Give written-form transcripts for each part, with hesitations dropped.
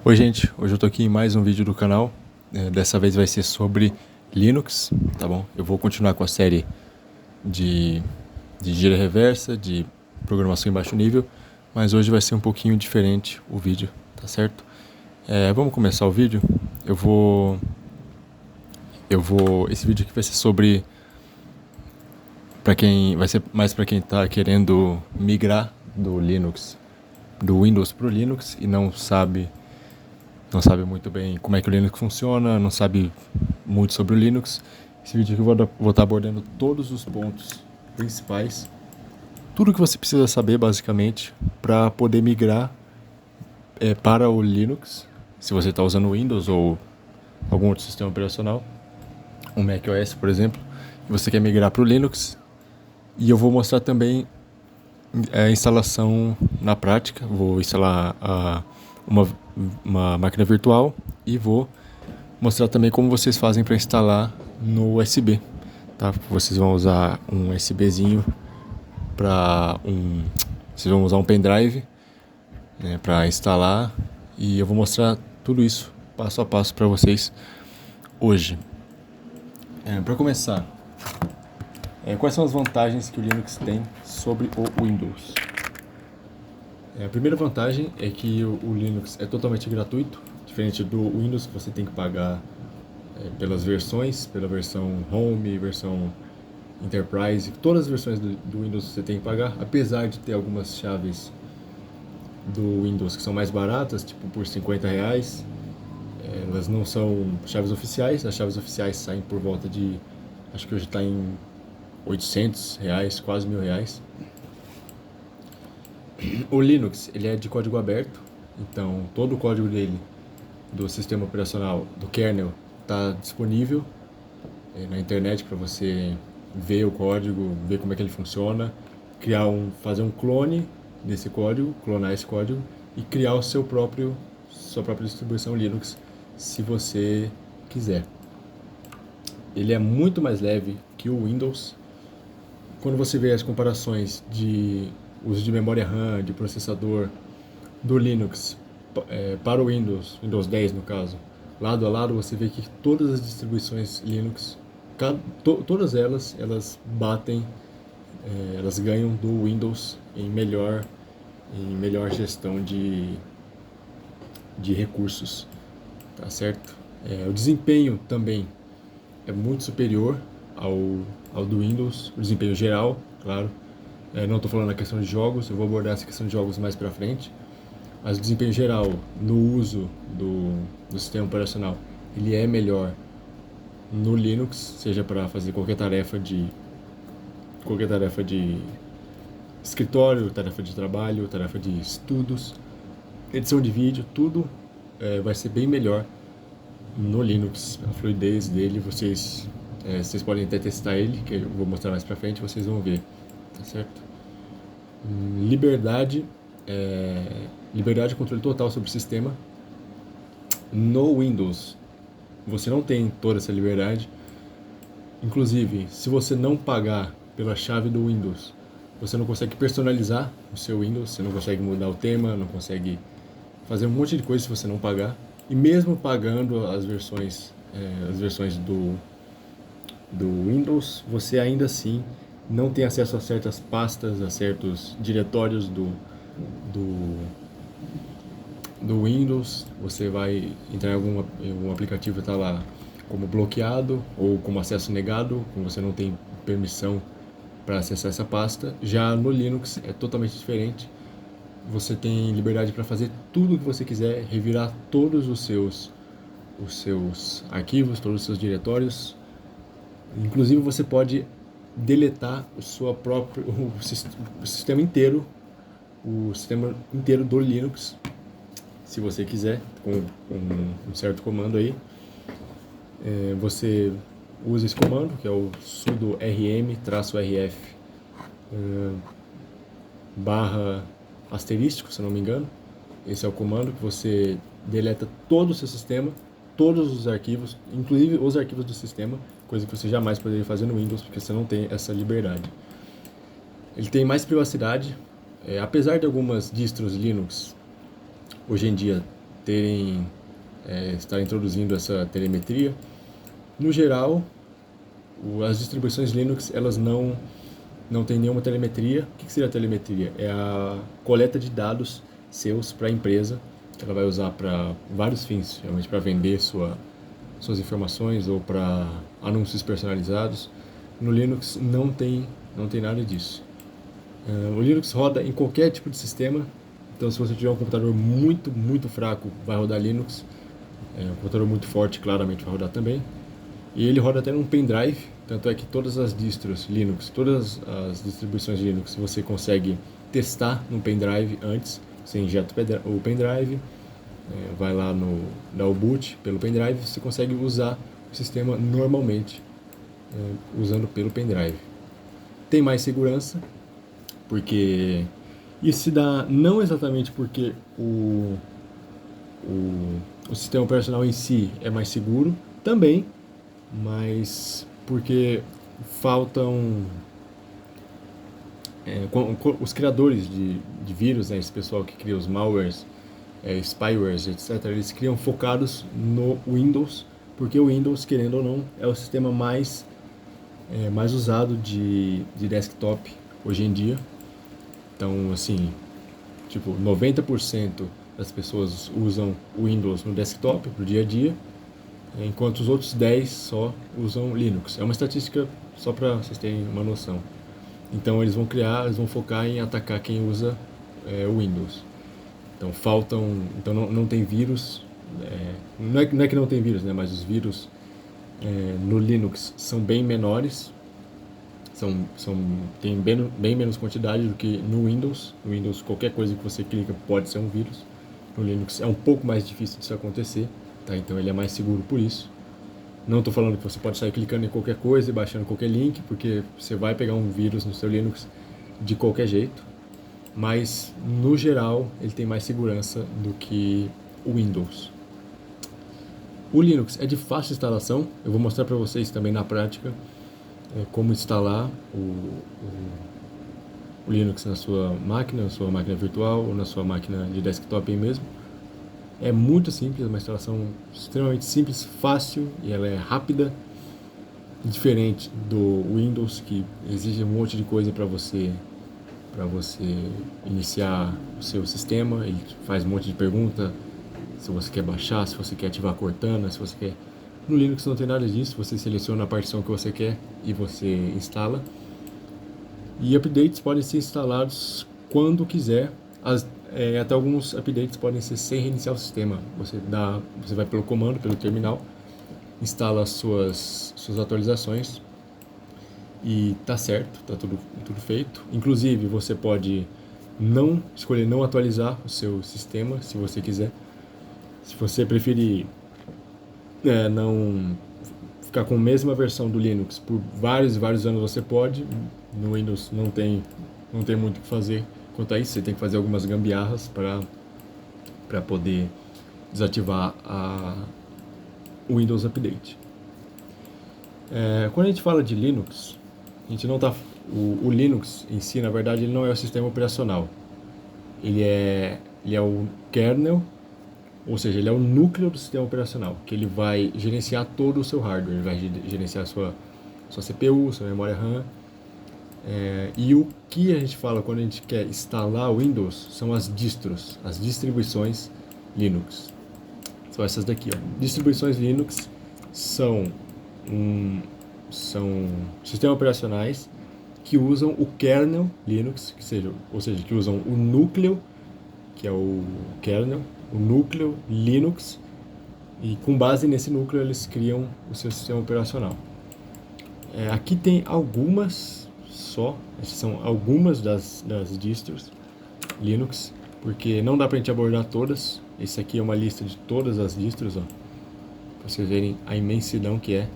Oi gente, hoje eu tô aqui em mais um vídeo do canal. Dessa vez vai ser sobre Linux, tá bom? Eu vou continuar com a série de gíria reversa, de programação em baixo nível, mas hoje vai ser um pouquinho diferente o vídeo, tá certo? Vamos começar o vídeo. Esse vídeo aqui vai ser sobre, vai ser mais para quem tá querendo migrar do Windows pro Linux e não sabe muito bem como é que o Linux funciona, não sabe muito sobre o Linux. Esse vídeo aqui eu vou estar abordando todos os pontos principais, tudo que você precisa saber basicamente para poder migrar para o Linux, se você está usando o Windows ou algum outro sistema operacional, um macOS, por exemplo, e você quer migrar para o Linux. E eu vou mostrar também a instalação na prática. Vou instalar uma máquina virtual e vou mostrar também como vocês fazem para instalar no USB, tá? Vocês vão usar um USBzinho vocês vão usar um pendrive, né, para instalar, e eu vou mostrar tudo isso passo a passo para vocês hoje. Para começar, quais são as vantagens que o Linux tem sobre o Windows? A primeira vantagem é que o Linux é totalmente gratuito, diferente do Windows, que você tem que pagar pelas versões, pela versão Home, versão Enterprise, todas as versões do Windows você tem que pagar, apesar de ter algumas chaves do Windows que são mais baratas, tipo por R$50, elas não são chaves oficiais. As chaves oficiais saem por volta de, acho que hoje está em R$800, quase R$1.000. O Linux, ele é de código aberto, então todo o código dele, do sistema operacional, do kernel, está disponível na internet para você ver o código, ver como é que ele funciona, fazer um clone desse código, clonar esse código e criar sua própria distribuição Linux, se você quiser. Ele é muito mais leve que o Windows. Quando você vê as comparações de uso de memória RAM, de processador do Linux para o Windows 10 no caso, lado a lado, você vê que todas as distribuições Linux, todas elas batem, elas ganham do Windows em melhor gestão de recursos, tá certo? O desempenho também é muito superior ao do Windows, o desempenho geral, claro. Não estou falando da questão de jogos, eu vou abordar essa questão de jogos mais para frente, mas o desempenho geral no uso do sistema operacional, ele é melhor no Linux, seja para fazer qualquer tarefa de escritório, tarefa de trabalho, tarefa de estudos, edição de vídeo, tudo vai ser bem melhor no Linux. A fluidez dele, vocês podem até testar ele, que eu vou mostrar mais pra frente, vocês vão ver, tá certo? Liberdade e controle total sobre o sistema. No Windows, você não tem toda essa liberdade. Inclusive, se você não pagar pela chave do Windows, você não consegue personalizar o seu Windows, você não consegue mudar o tema, não consegue fazer um monte de coisa se você não pagar. E mesmo pagando as versões do Windows, você ainda assim não tem acesso a certas pastas, a certos diretórios do Windows. Você vai entrar em algum aplicativo e está lá como bloqueado ou como acesso negado, como você não tem permissão para acessar essa pasta. Já no Linux é totalmente diferente. Você tem liberdade para fazer tudo o que você quiser, revirar todos os seus arquivos, todos os seus diretórios. Inclusive você pode deletar o sistema inteiro do Linux, se você quiser, com um certo comando aí. Você usa esse comando, que é o sudo rm-rf ***, se não me engano. Esse é o comando que você deleta todo o seu sistema, todos os arquivos, inclusive os arquivos do sistema, coisa que você jamais poderia fazer no Windows, porque você não tem essa liberdade. Ele tem mais privacidade, apesar de algumas distros Linux hoje em dia estar introduzindo essa telemetria. No geral, as distribuições Linux, elas não têm nenhuma telemetria. O que seria a telemetria? É a coleta de dados seus para a empresa, que ela vai usar para vários fins, geralmente para vender suas informações ou para anúncios personalizados. No Linux não tem nada disso. O Linux roda em qualquer tipo de sistema, então se você tiver um computador muito fraco, vai rodar Linux. Um computador muito forte, claramente vai rodar também. E ele roda até num pendrive, tanto é que todas as distros Linux, todas as distribuições Linux, você consegue testar no pendrive antes. Você injeta o pendrive, vai lá dá o boot pelo pendrive, você consegue usar o sistema normalmente, usando pelo pendrive. Tem mais segurança, porque isso se dá não exatamente porque o sistema operacional em si é mais seguro, também, mas porque faltam os criadores de vírus, né, esse pessoal que cria os malwares, spywares, etc., eles criam focados no Windows, porque o Windows, querendo ou não, é o sistema mais usado de desktop hoje em dia. Então, assim, tipo, 90% das pessoas usam o Windows no desktop pro dia a dia, enquanto os outros 10 só usam Linux. É uma estatística só para vocês terem uma noção. Então eles vão focar em atacar quem usa o Windows. Então não tem vírus, não é que não tem vírus, né? Mas os vírus no Linux são bem menores, tem bem menos quantidade do que no Windows. No Windows qualquer coisa que você clica pode ser um vírus. No Linux é um pouco mais difícil disso acontecer, tá? Então ele é mais seguro por isso. Não estou falando que você pode sair clicando em qualquer coisa e baixando qualquer link, porque você vai pegar um vírus no seu Linux de qualquer jeito, mas no geral ele tem mais segurança do que o Windows. O Linux é de fácil instalação, eu vou mostrar para vocês também na prática como instalar o Linux na sua máquina virtual ou na sua máquina de desktop aí mesmo. É muito simples, uma instalação extremamente simples, fácil, e ela é rápida, diferente do Windows, que exige um monte de coisa para você iniciar o seu sistema. Ele faz um monte de pergunta, se você quer baixar, se você quer ativar a Cortana, se você quer... No Linux não tem nada disso, você seleciona a partição que você quer e você instala. E updates podem ser instalados quando quiser. Até alguns updates podem ser sem reiniciar o sistema. Você vai pelo comando, pelo terminal, instala as suas atualizações e tá certo, tá tudo feito. Inclusive você pode escolher não atualizar o seu sistema, se você quiser. Se você preferir não ficar com a mesma versão do Linux por vários anos, você pode. No Windows não tem muito o que fazer quanto a isso. Você tem que fazer algumas gambiarras para poder desativar o Windows Update. Quando a gente fala de Linux, a gente não tá... O Linux em si, na verdade, ele não é o sistema operacional. Ele é o kernel, ou seja, ele é o núcleo do sistema operacional, que ele vai gerenciar todo o seu hardware. Ele vai gerenciar a sua CPU, sua memória RAM. E o que a gente fala quando a gente quer instalar o Windows são as distros, as distribuições Linux. São essas daqui, ó. Distribuições Linux são sistemas operacionais que usam o kernel Linux, ou seja, que usam o núcleo, que é o kernel, o núcleo Linux, e com base nesse núcleo eles criam o seu sistema operacional. Aqui tem algumas só, essas são algumas das distros Linux, porque não dá pra gente abordar todas. Esse aqui é uma lista de todas as distros, ó, pra vocês verem a imensidão que é.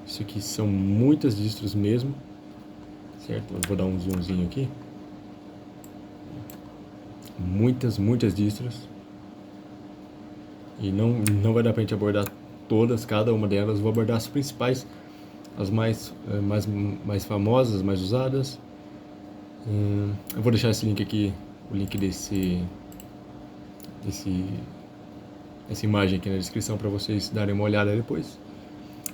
Isso aqui são muitas distros mesmo, certo? Eu vou dar um zoomzinho aqui. Muitas distros. E não vai dar pra gente abordar todas, cada uma delas. Vou abordar as principais, as mais famosas, mais usadas. Eu vou deixar esse link aqui, o link essa imagem aqui na descrição para vocês darem uma olhada depois.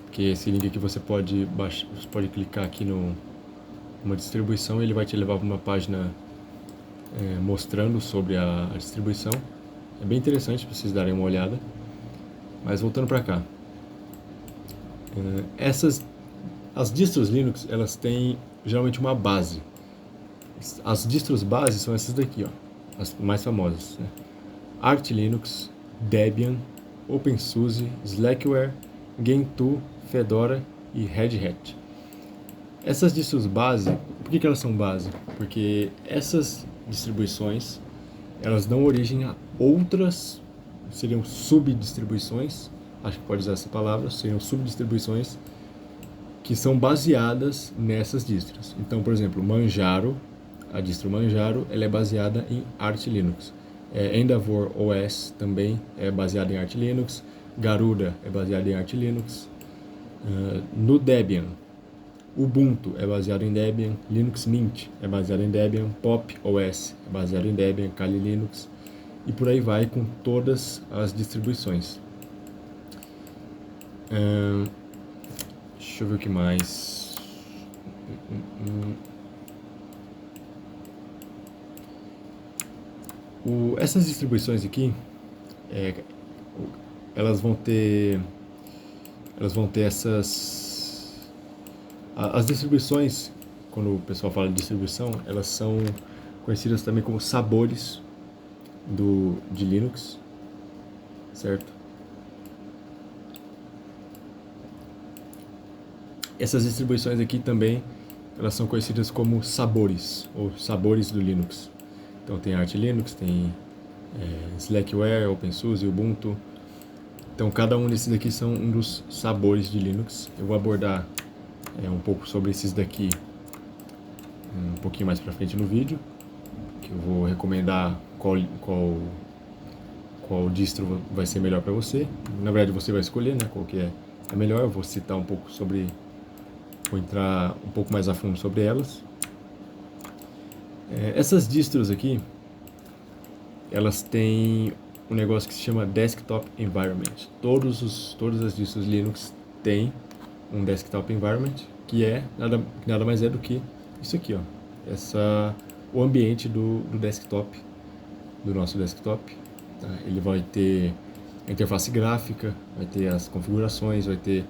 Porque esse link aqui você pode baixar, você pode clicar aqui numa distribuição e ele vai te levar para uma página mostrando sobre a distribuição. É bem interessante para vocês darem uma olhada. Mas voltando para cá, as distros Linux, elas têm geralmente uma base. As distros base são essas daqui, ó, as mais famosas, né? Arch Linux, Debian, OpenSUSE, Slackware, Gentoo, Fedora e Red Hat. Essas distros base, por que elas são base? Porque essas distribuições, elas dão origem a outras, seriam subdistribuições, acho que pode usar essa palavra, seriam subdistribuições que são baseadas nessas distros. Então, por exemplo, Manjaro, a distro Manjaro, ela é baseada em Arch Linux. Endeavour OS também é baseada em Arch Linux. Garuda é baseada em Arch Linux. No Debian, Ubuntu é baseado em Debian. Linux Mint é baseado em Debian. Pop OS é baseado em Debian. Kali Linux. E por aí vai com todas as distribuições. Deixa eu ver o que mais. Essas distribuições aqui, elas vão ter essas. As distribuições, quando o pessoal fala de distribuição, elas são conhecidas também como sabores de Linux, certo? Essas distribuições aqui também, elas são conhecidas como sabores, ou sabores do Linux. Então tem Arch Linux, tem Slackware, OpenSUSE, Ubuntu. Então cada um desses aqui são um dos sabores de Linux. Eu vou abordar um pouco sobre esses daqui um pouquinho mais pra frente no vídeo, que eu vou recomendar qual distro vai ser melhor para você. Na verdade você vai escolher, né, qual que é a melhor. Eu vou citar um pouco vou entrar um pouco mais a fundo sobre elas. Essas distros aqui, elas têm um negócio que se chama Desktop Environment. Todas as distros Linux têm um Desktop Environment, que nada mais é do que isso aqui, ó. O ambiente do desktop, do nosso desktop. Tá? Ele vai ter a interface gráfica, vai ter as configurações, vai ter...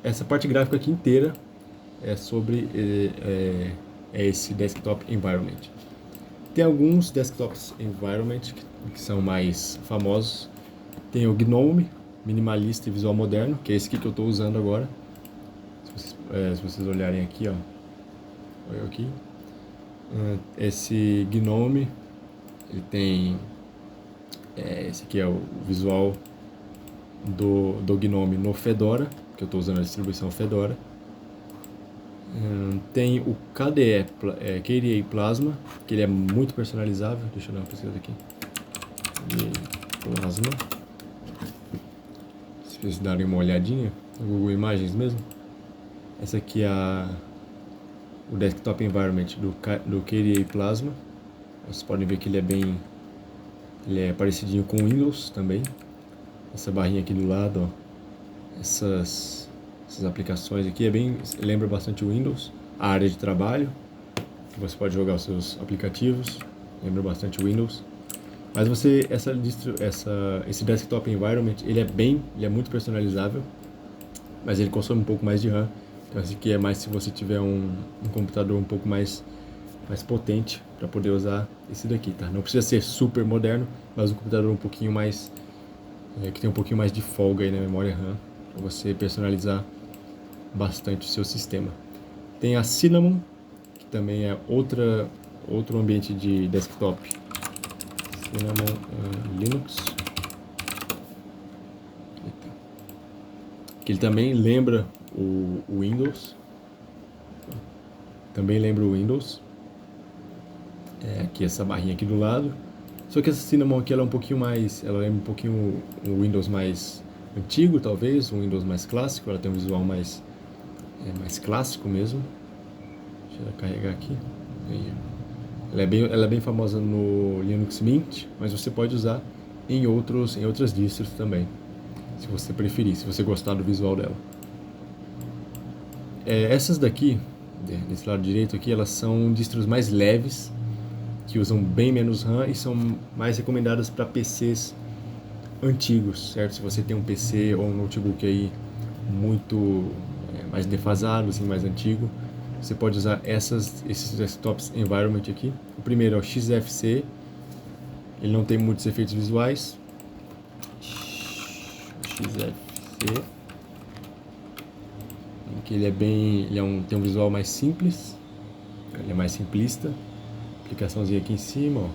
essa parte gráfica aqui inteira é sobre esse Desktop Environment. Tem alguns Desktops Environment que são mais famosos. Tem o GNOME, minimalista e visual moderno, que é esse aqui que eu estou usando agora. Se vocês olharem aqui, ó, olha aqui. Esse GNOME, ele tem... esse aqui é o visual do GNOME no Fedora, que eu estou usando a distribuição Fedora. Tem o KDE Plasma, que ele é muito personalizável. Deixa eu dar uma pesquisa aqui. KDE Plasma. Se vocês darem uma olhadinha no Google Imagens mesmo. Essa aqui é o Desktop Environment do KDE Plasma. Vocês podem ver que ele é parecidinho com o Windows também. Essa barrinha aqui do lado, ó. Essas aplicações aqui lembra bastante o Windows. A área de trabalho, que você pode jogar os seus aplicativos, lembra bastante o Windows. Mas esse Desktop Environment, ele é muito personalizável, mas ele consome um pouco mais de RAM. Então esse aqui é mais se você tiver um computador um pouco mais potente para poder usar esse daqui, tá? Não precisa ser super moderno, mas um computador um pouquinho mais que tem um pouquinho mais de folga aí na memória RAM, para você personalizar bastante o seu sistema. Tem a Cinnamon, que também é outro ambiente de desktop. Cinnamon Linux. Que ele também lembra o Windows. Também lembra o Windows. Aqui essa barrinha aqui do lado. Só que essa Cinnamon aqui ela é um pouquinho mais... Ela lembra um pouquinho o Windows mais antigo, talvez. Um Windows mais clássico. Ela tem um visual mais clássico mesmo. Deixa eu carregar aqui. Ela é bem famosa no Linux Mint, mas você pode usar em outras distros também, se você preferir, se você gostar do visual dela. Essas daqui, desse lado direito aqui, elas são distros mais leves, que usam bem menos RAM e são mais recomendadas para PCs antigos, certo? Se você tem um PC ou um notebook aí muito mais defasado, assim, mais antigo, você pode usar esses desktops environment aqui. O primeiro é o XFCE, ele não tem muitos efeitos visuais. XFCE, que tem um visual mais simples, ele é mais simplista. Aplicaçãozinha aqui em cima, ó.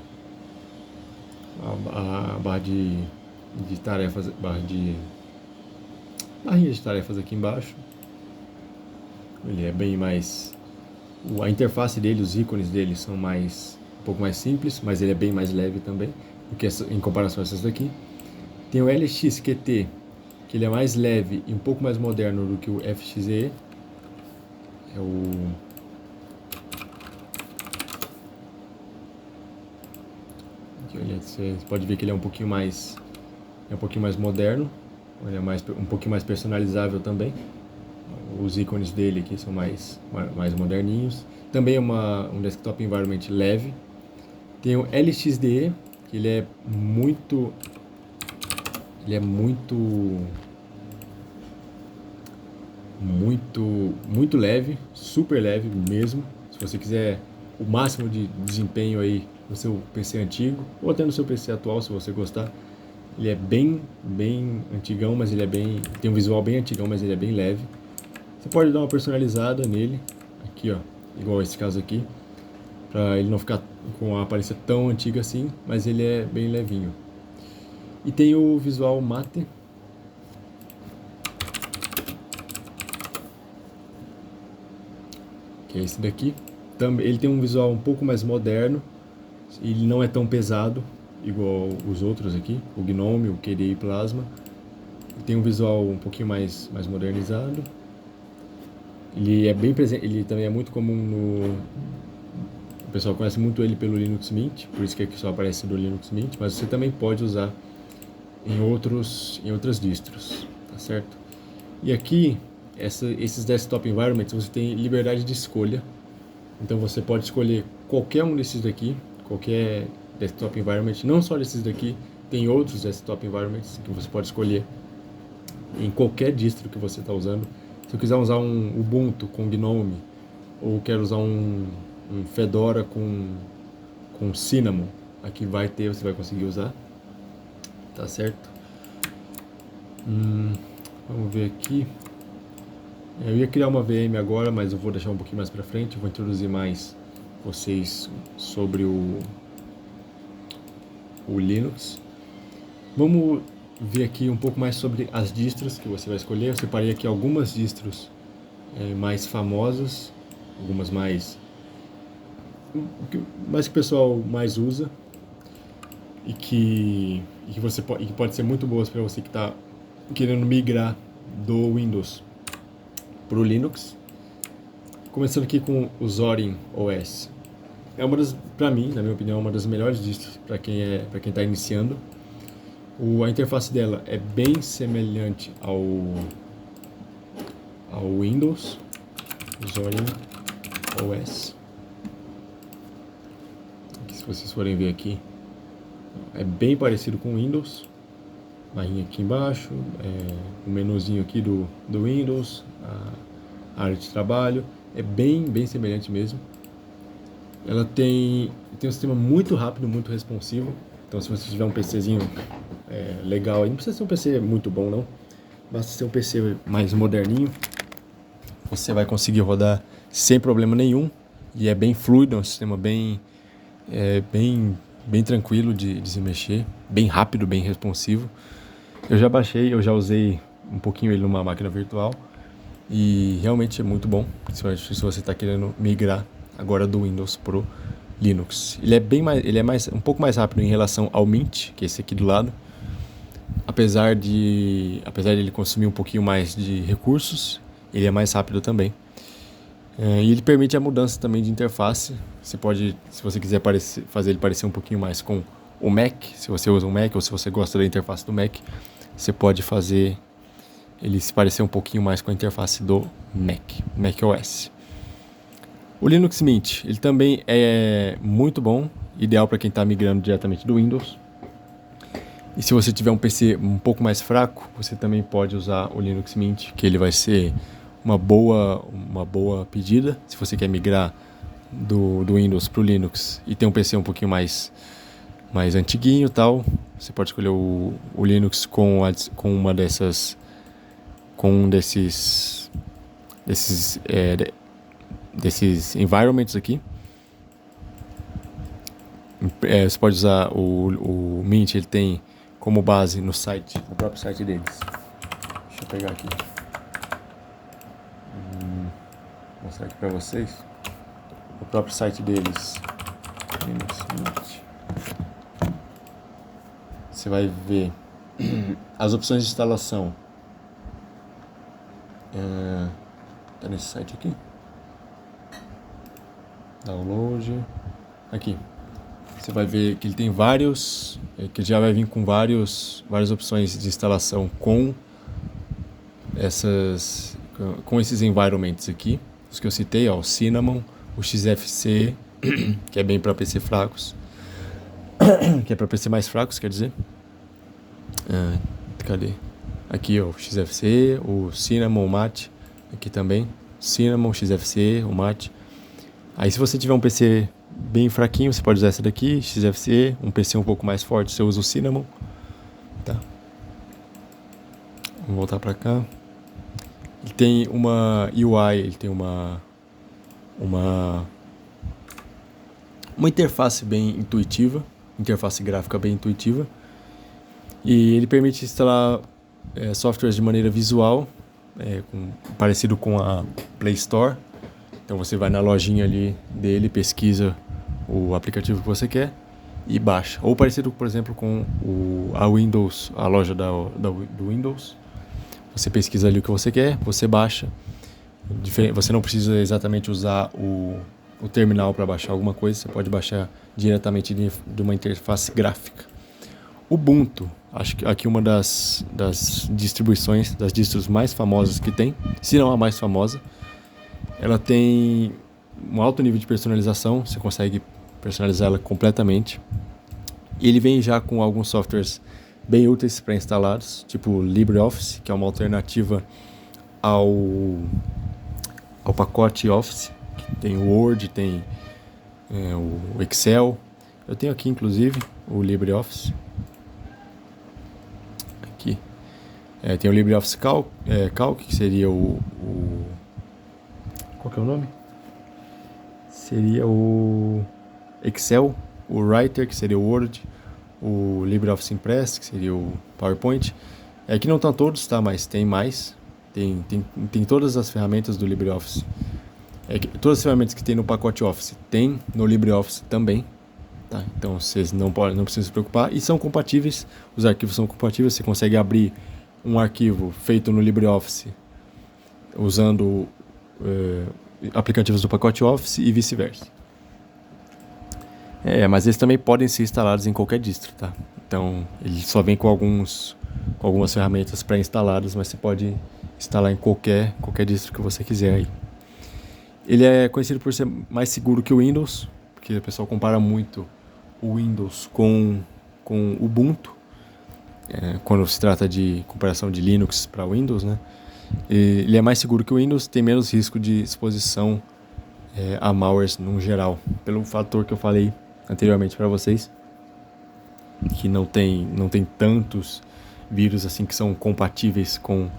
A barra de tarefas, barrinha de tarefas aqui embaixo. Ele é bem mais, a interface dele, os ícones dele são um pouco mais simples, mas ele é bem mais leve também, em comparação a essas daqui. Tem o LXQT, que ele é mais leve e um pouco mais moderno do que o FXE. Você pode ver que ele é um pouquinho mais moderno, ele é um pouquinho mais personalizável também. Os ícones dele aqui são mais moderninhos. Também é um desktop environment leve. Tem o LXDE, que ele é muito leve, super leve mesmo. Se você quiser o máximo de desempenho aí no seu PC antigo, ou até no seu PC atual, se você gostar. Ele é bem antigão, mas tem um visual bem antigão, mas ele é bem leve. Você pode dar uma personalizada nele, aqui ó, igual esse caso aqui, para ele não ficar com a aparência tão antiga assim, mas ele é bem levinho. E tem o visual mate, que é esse daqui. Ele tem um visual um pouco mais moderno, ele não é tão pesado igual os outros aqui, o Gnome, o KDE Plasma. Ele tem um visual um pouquinho mais modernizado. Ele é bem presente, ele também é muito comum o pessoal conhece muito ele pelo Linux Mint, por isso que aqui só aparece do Linux Mint, mas você também pode usar em outras distros, tá certo? E aqui, esses desktop environments, você tem liberdade de escolha. Então você pode escolher qualquer um desses daqui, qualquer desktop environment, não só desses daqui, tem outros desktop environments que você pode escolher em qualquer distro que você está usando. Se eu quiser usar um Ubuntu com Gnome, ou quero usar um Fedora com Cinnamon, aqui você vai conseguir usar, tá certo? Vamos ver aqui. Eu ia criar uma VM agora, mas eu vou deixar um pouquinho mais para frente. Eu vou introduzir mais vocês sobre o Linux. Vamos ver aqui um pouco mais sobre as distros que você vai escolher. Eu separei aqui algumas distros mais famosas, algumas mais que o pessoal mais usa e que pode ser muito boas para você que está querendo migrar do Windows para o Linux. Começando aqui com o Zorin OS. Para mim, na minha opinião, uma das melhores distros para quem está iniciando. A interface dela é bem semelhante ao Windows, Zorin OS. Se vocês forem ver aqui, é bem parecido com o Windows. Barrinha aqui embaixo, o menuzinho aqui do Windows, a área de trabalho, é bem semelhante mesmo. Ela tem um sistema muito rápido, muito responsivo. Então, se você tiver um PCzinho legal, não precisa ser um PC muito bom não, basta ser um PC mais moderninho, você vai conseguir rodar sem problema nenhum. E é bem fluido, é um sistema bem tranquilo de se mexer, bem rápido, bem responsivo. Eu já usei um pouquinho ele numa máquina virtual e realmente é muito bom, principalmente se você está querendo migrar agora do Windows pro Linux. Ele é um pouco mais rápido em relação ao Mint, que é esse aqui do lado, apesar de ele consumir um pouquinho mais de recursos, ele é mais rápido também. E ele permite a mudança também de interface. Você pode, se você quiser fazer ele parecer um pouquinho mais com o Mac, se você usa um Mac ou se você gosta da interface do Mac, você pode fazer ele se parecer um pouquinho mais com a interface do Mac OS. O Linux Mint, ele também é muito bom, ideal para quem está migrando diretamente do Windows. E se você tiver um PC um pouco mais fraco, você também pode usar o Linux Mint, que ele vai ser uma boa pedida. Se você quer migrar do Windows para o Linux e ter um PC um pouquinho mais antiguinho e tal, você pode escolher o Linux com um desses environments aqui. Você pode usar o Mint, ele tem como base no próprio site deles. Deixa eu pegar aqui. Vou mostrar aqui para vocês. O próprio site deles. Linux Mint. Você vai ver as opções de instalação. Tá nesse site aqui. Download. Aqui. Você vai ver que ele tem que já vai vir com várias opções de instalação com esses environments aqui, os que eu citei, o Cinnamon, o XFCE, que é bem para PC fracos, que é para PC mais fracos, quer dizer. Cadê? Aqui, o XFCE, o Cinnamon, o Mate, aqui também, Cinnamon, XFCE, o Mate. Aí se você tiver um PC bem fraquinho, você pode usar essa daqui, XFCE. Um PC um pouco mais forte, você usa o Cinnamon. Tá. Vamos voltar pra cá. Ele tem uma UI, ele tem uma interface bem intuitiva, interface gráfica bem intuitiva. E ele permite instalar softwares de maneira visual, parecido com a Play Store. Então você vai na lojinha ali dele, pesquisa o aplicativo que você quer e baixa. Ou parecido, por exemplo, com a loja do Windows. Você pesquisa ali o que você quer, você baixa. Você não precisa exatamente usar o terminal para baixar alguma coisa, você pode baixar diretamente de uma interface gráfica. Ubuntu, acho que aqui uma das distribuições, das distros mais famosas que tem, se não a mais famosa. Ela tem um alto nível de personalização, você consegue personalizar ela completamente. E ele vem já com alguns softwares bem úteis pré-instalados, tipo LibreOffice, que é uma alternativa ao pacote Office, que tem o Word, tem o Excel. Eu tenho aqui, inclusive, o LibreOffice. Aqui. Tem o LibreOffice Calc, que seria qual que é o nome? Seria o Excel, o Writer, que seria o Word, o LibreOffice Impress, que seria o PowerPoint. Aqui não estão todos, tá? Mas tem mais. Tem todas as ferramentas do LibreOffice. Todas as ferramentas que tem no pacote Office tem no LibreOffice também. Tá? Então vocês não precisam se preocupar. E são compatíveis, os arquivos são compatíveis. Você consegue abrir um arquivo feito no LibreOffice usando aplicativos do pacote Office e vice-versa. Mas eles também podem ser instalados em qualquer distro, tá? Então, ele só vem com algumas ferramentas pré-instaladas, mas você pode instalar em qualquer distro que você quiser aí. Ele é conhecido por ser mais seguro que o Windows, porque o pessoal compara muito o Windows com o Ubuntu, quando se trata de comparação de Linux para Windows, né? Ele é mais seguro que o Windows, tem menos risco de exposição a malwares no geral, pelo fator que eu falei anteriormente para vocês, que não tem tantos vírus assim que são compatíveis com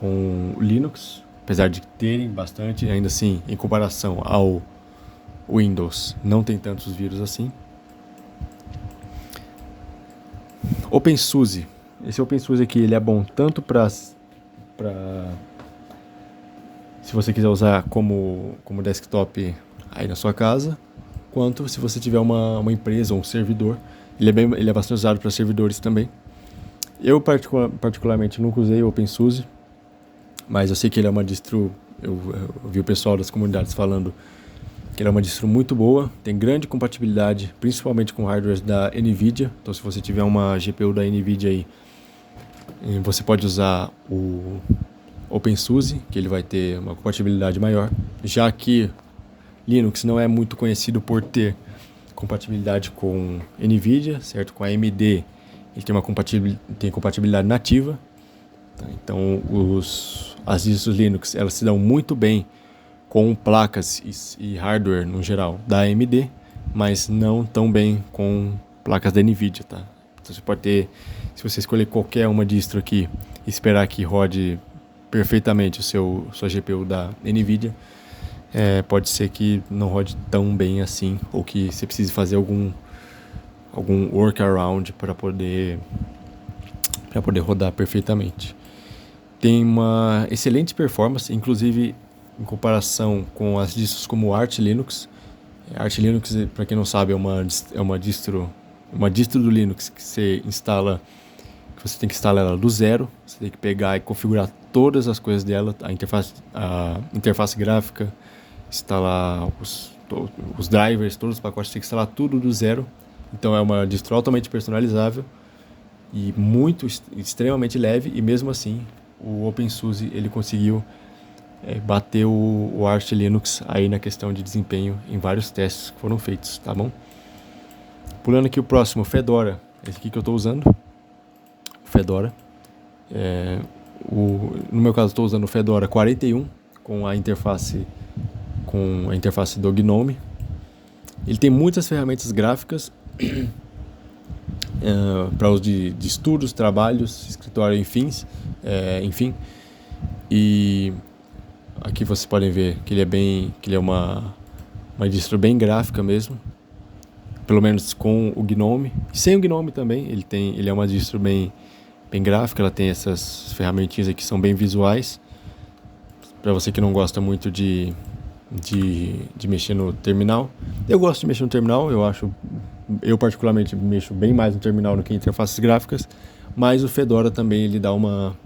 o Linux, apesar de terem bastante, ainda assim, em comparação ao Windows, não tem tantos vírus assim. OpenSUSE, esse OpenSUSE aqui, ele é bom tanto para se você quiser usar como desktop aí na sua casa, quanto se você tiver uma empresa ou um servidor. Ele é bastante usado para servidores também. Eu particularmente nunca usei o OpenSUSE, mas eu sei que ele é uma distro. Eu vi o pessoal das comunidades falando que ela é uma distro muito boa, tem grande compatibilidade, principalmente com hardware da NVIDIA. Então, se você tiver uma GPU da NVIDIA aí, você pode usar o OpenSUSE, que ele vai ter uma compatibilidade maior, já que Linux não é muito conhecido por ter compatibilidade com NVIDIA, certo? Com a AMD, ele tem compatibilidade nativa. Tá? Então, as distros Linux, elas se dão muito bem com placas e hardware no geral da AMD, mas não tão bem com placas da NVIDIA, tá? Então, você pode ter, se você escolher qualquer uma distro aqui e esperar que rode perfeitamente sua GPU da NVIDIA, pode ser que não rode tão bem assim, ou que você precise fazer algum workaround para poder rodar perfeitamente. Tem uma excelente performance, inclusive em comparação com as distros como Arch Linux. Arch Linux, para quem não sabe, é uma distro do Linux que você tem que instalar ela do zero. Você tem que pegar e configurar todas as coisas dela, a interface gráfica, instalar os drivers, todos os pacotes, você tem que instalar tudo do zero. Então é uma distro altamente personalizável e extremamente leve, e mesmo assim o OpenSUSE ele conseguiu bater o Arch Linux aí na questão de desempenho em vários testes que foram feitos, tá bom? Pulando aqui o próximo, Fedora, esse aqui que eu estou usando, Fedora. No meu caso estou usando o Fedora 41 com a interface do GNOME. Ele tem muitas ferramentas gráficas para uso de estudos, trabalhos, escritório, enfim. E aqui vocês podem ver que ele é uma distro bem gráfica mesmo, pelo menos com o GNOME. E sem o GNOME também, ele é uma distro bem gráfica, ela tem essas ferramentinhas aqui que são bem visuais. Para você que não gosta muito de mexer no terminal. Eu gosto de mexer no terminal, eu particularmente mexo bem mais no terminal do que em interfaces gráficas, mas o Fedora também ele dá uma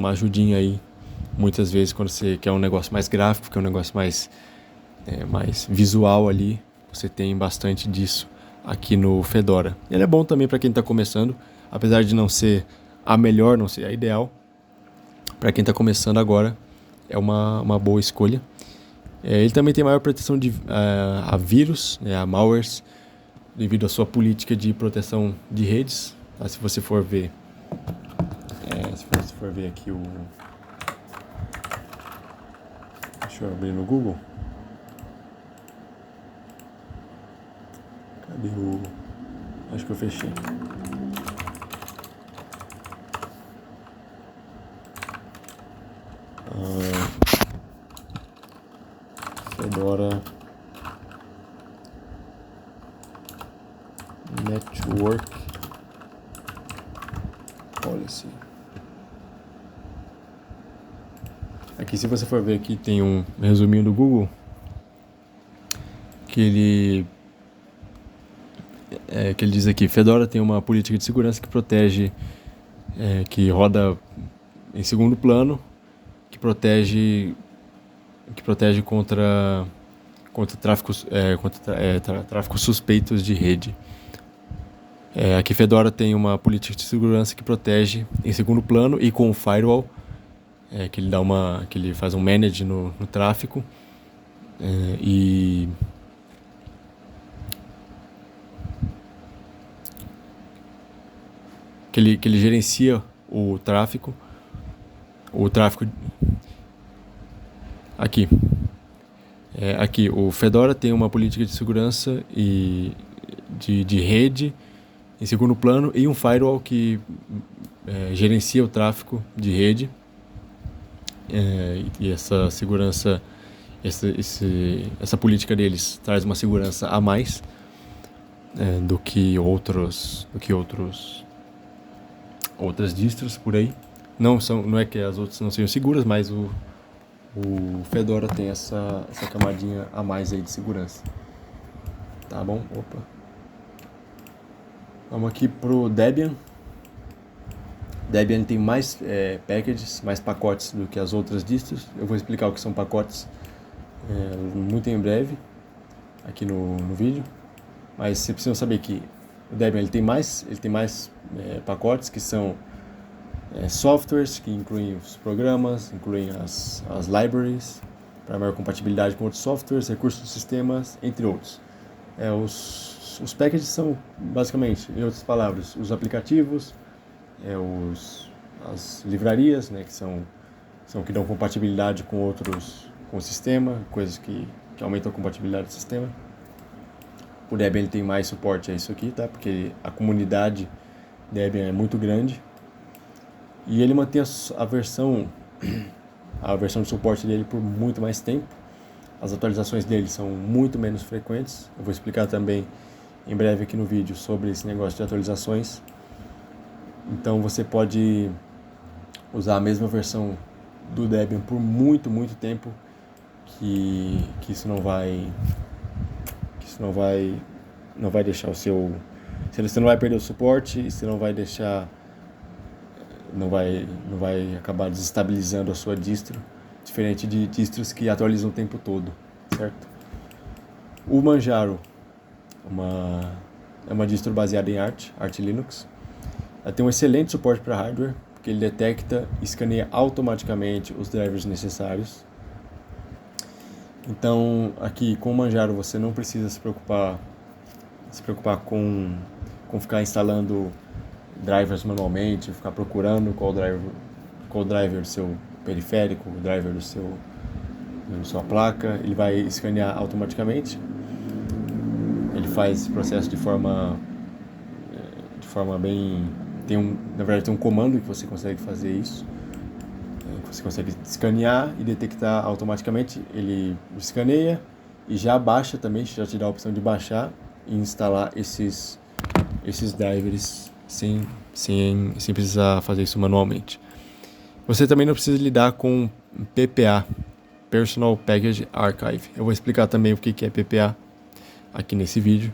ajudinha aí, muitas vezes quando você quer um negócio mais gráfico, quer um negócio mais visual ali, você tem bastante disso aqui no Fedora. Ele é bom também para quem está começando, apesar de não ser a melhor, não ser a ideal, para quem está começando agora é uma boa escolha. Ele também tem maior proteção a vírus, a malwares, devido à sua política de proteção de redes. Tá? Se você for ver aqui deixa eu abrir no Google. Cadê o... Acho que eu fechei. Fedora Network Policy. Aqui, se você for ver aqui, tem um resuminho do Google que ele diz aqui: Fedora tem uma política de segurança que protege, que roda em segundo plano, que protege contra tráficos suspeitos de rede. Aqui Fedora tem uma política de segurança que protege em segundo plano e com o firewall, que ele faz um manage no tráfego, e que ele gerencia o tráfego. Aqui o Fedora tem uma política de segurança e de rede em segundo plano e um firewall que gerencia o tráfego de rede, e essa segurança, essa política deles traz uma segurança a mais do que outras distros por aí. Não é que as outras não sejam seguras, mas o Fedora tem essa camadinha a mais aí de segurança. Tá bom? Opa. Vamos aqui pro Debian. Debian tem mais packages, mais pacotes do que as outras distros. Eu vou explicar o que são pacotes muito em breve. aqui no vídeo, mas você precisa saber que o Debian ele tem mais pacotes que são softwares, que incluem os programas, incluem as libraries para maior compatibilidade com outros softwares, recursos de sistemas, entre outros. Os packages são, basicamente, em outras palavras, os aplicativos, as livrarias, né, que dão compatibilidade com o sistema, coisas que aumentam a compatibilidade do sistema. O Debian ele tem mais suporte a isso aqui, tá? Porque a comunidade Debian é muito grande. E ele mantém a versão de suporte dele por muito mais tempo. As atualizações dele são muito menos frequentes. Eu vou explicar também em breve aqui no vídeo sobre esse negócio de atualizações. Então você pode usar a mesma versão do Debian por muito, muito tempo, que isso não vai deixar o seu... Você não vai perder o suporte, e você não vai deixar... Não vai acabar desestabilizando a sua distro, diferente de distros que atualizam o tempo todo, certo? O Manjaro é uma distro baseada em Arch Linux. Ela tem um excelente suporte para hardware, porque ele detecta e escaneia automaticamente os drivers necessários. Então, aqui com o Manjaro você não precisa se preocupar com ficar instalando drivers manualmente, ficar procurando qual driver do seu periférico, o driver da sua placa. Ele vai escanear automaticamente. Ele faz esse processo de forma bem... na verdade tem um comando que você consegue fazer isso. Você consegue escanear e detectar automaticamente. Ele escaneia e já baixa também, já te dá a opção de baixar e instalar esses drivers sem precisar fazer isso manualmente. Você também não precisa lidar com PPA, Personal Package Archive. Eu vou explicar também o que é PPA aqui nesse vídeo.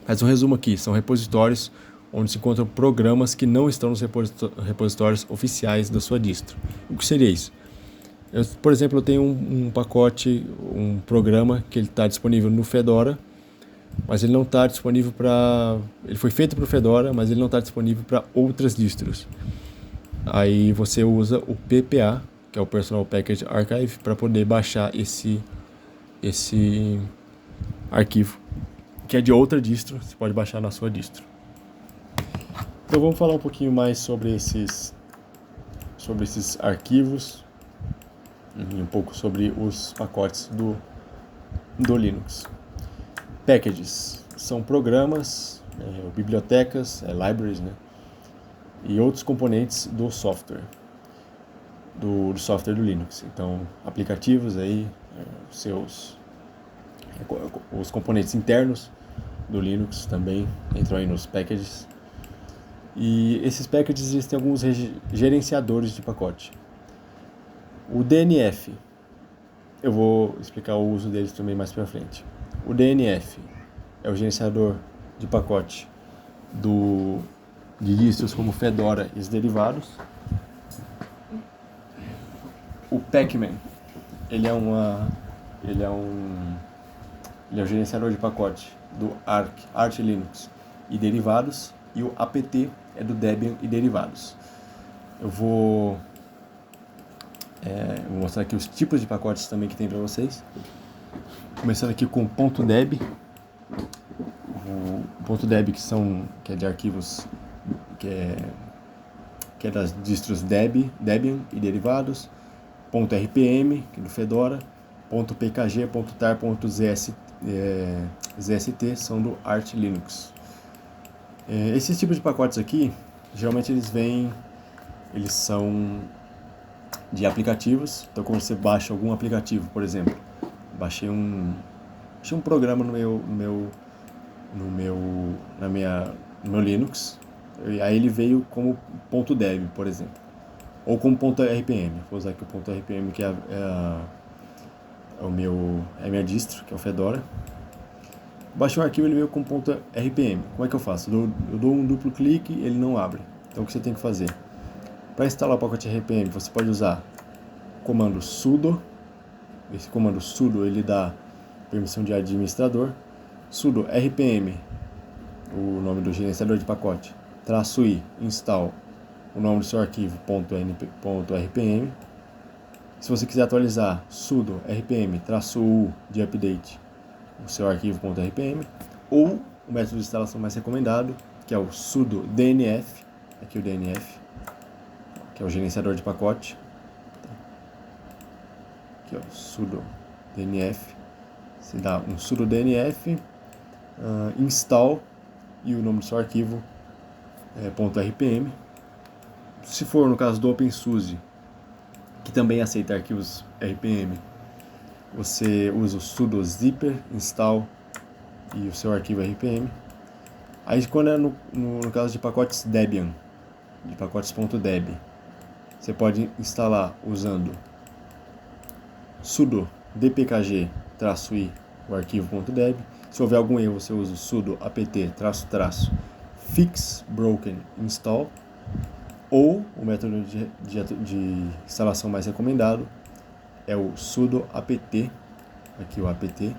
Mas um resumo aqui, são repositórios onde se encontram programas que não estão nos repositórios oficiais da sua distro. O que seria isso? Por exemplo, eu tenho um pacote, um programa que ele está disponível no Fedora, mas ele não está disponível para... Ele foi feito para o Fedora, mas ele não está disponível para outras distros. Aí você usa o PPA, que é o Personal Package Archive, para poder baixar esse arquivo, que é de outra distro, você pode baixar na sua distro. Então vamos falar um pouquinho mais sobre esses arquivos e um pouco sobre os pacotes do Linux. Packages são programas, bibliotecas, libraries, né? E outros componentes do software, do software do Linux. Então, aplicativos aí, os componentes internos do Linux também entram aí nos packages. E esses packages existem alguns gerenciadores de pacote. O DNF, eu vou explicar o uso deles também mais para frente. O DNF é o gerenciador de pacote de distros como Fedora e os derivados. O Pacman, ele é o gerenciador de pacote do Arch Linux e derivados. E o apt é do Debian e derivados. Eu vou mostrar aqui os tipos de pacotes também que tem para vocês. Começando aqui com o .deb. O .deb que é de arquivos que é das distros Debian e derivados. .rpm, que é do Fedora. .pkg, .tar, .zst são do Arch Linux. Esses tipos de pacotes aqui, geralmente eles são de aplicativos. Então, quando você baixa algum aplicativo, por exemplo, baixei um programa no meu Linux, e aí ele veio como .deb, por exemplo, ou como .rpm. Vou usar aqui o .rpm, que é a minha distro, que é o Fedora. Baixei o arquivo, ele veio com .rpm. Como é que eu faço? Eu dou um duplo clique e ele não abre. Então o que você tem que fazer? Para instalar o pacote RPM, você pode usar o comando sudo. Esse comando sudo ele dá permissão de administrador, sudo rpm, o nome do gerenciador de pacote, -i, install, o nome do seu arquivo, .rpm. Se você quiser atualizar, sudo rpm, -u de update, o seu arquivo .rpm, ou o método de instalação mais recomendado, que é o sudo dnf, aqui o dnf, que é o gerenciador de pacote, aqui é o sudo dnf, você dá um sudo dnf, install, e o nome do seu arquivo é .rpm. Se for no caso do OpenSUSE, que também aceita arquivos RPM, você usa o sudo zyper install e o seu arquivo RPM. Aí quando é no caso de pacotes Debian, de pacotes.deb, você pode instalar usando sudo dpkg-i, o arquivo .deb. Se houver algum erro, você usa o sudo apt fix broken install, ou o método de instalação mais recomendado é o sudo apt, aqui o apt,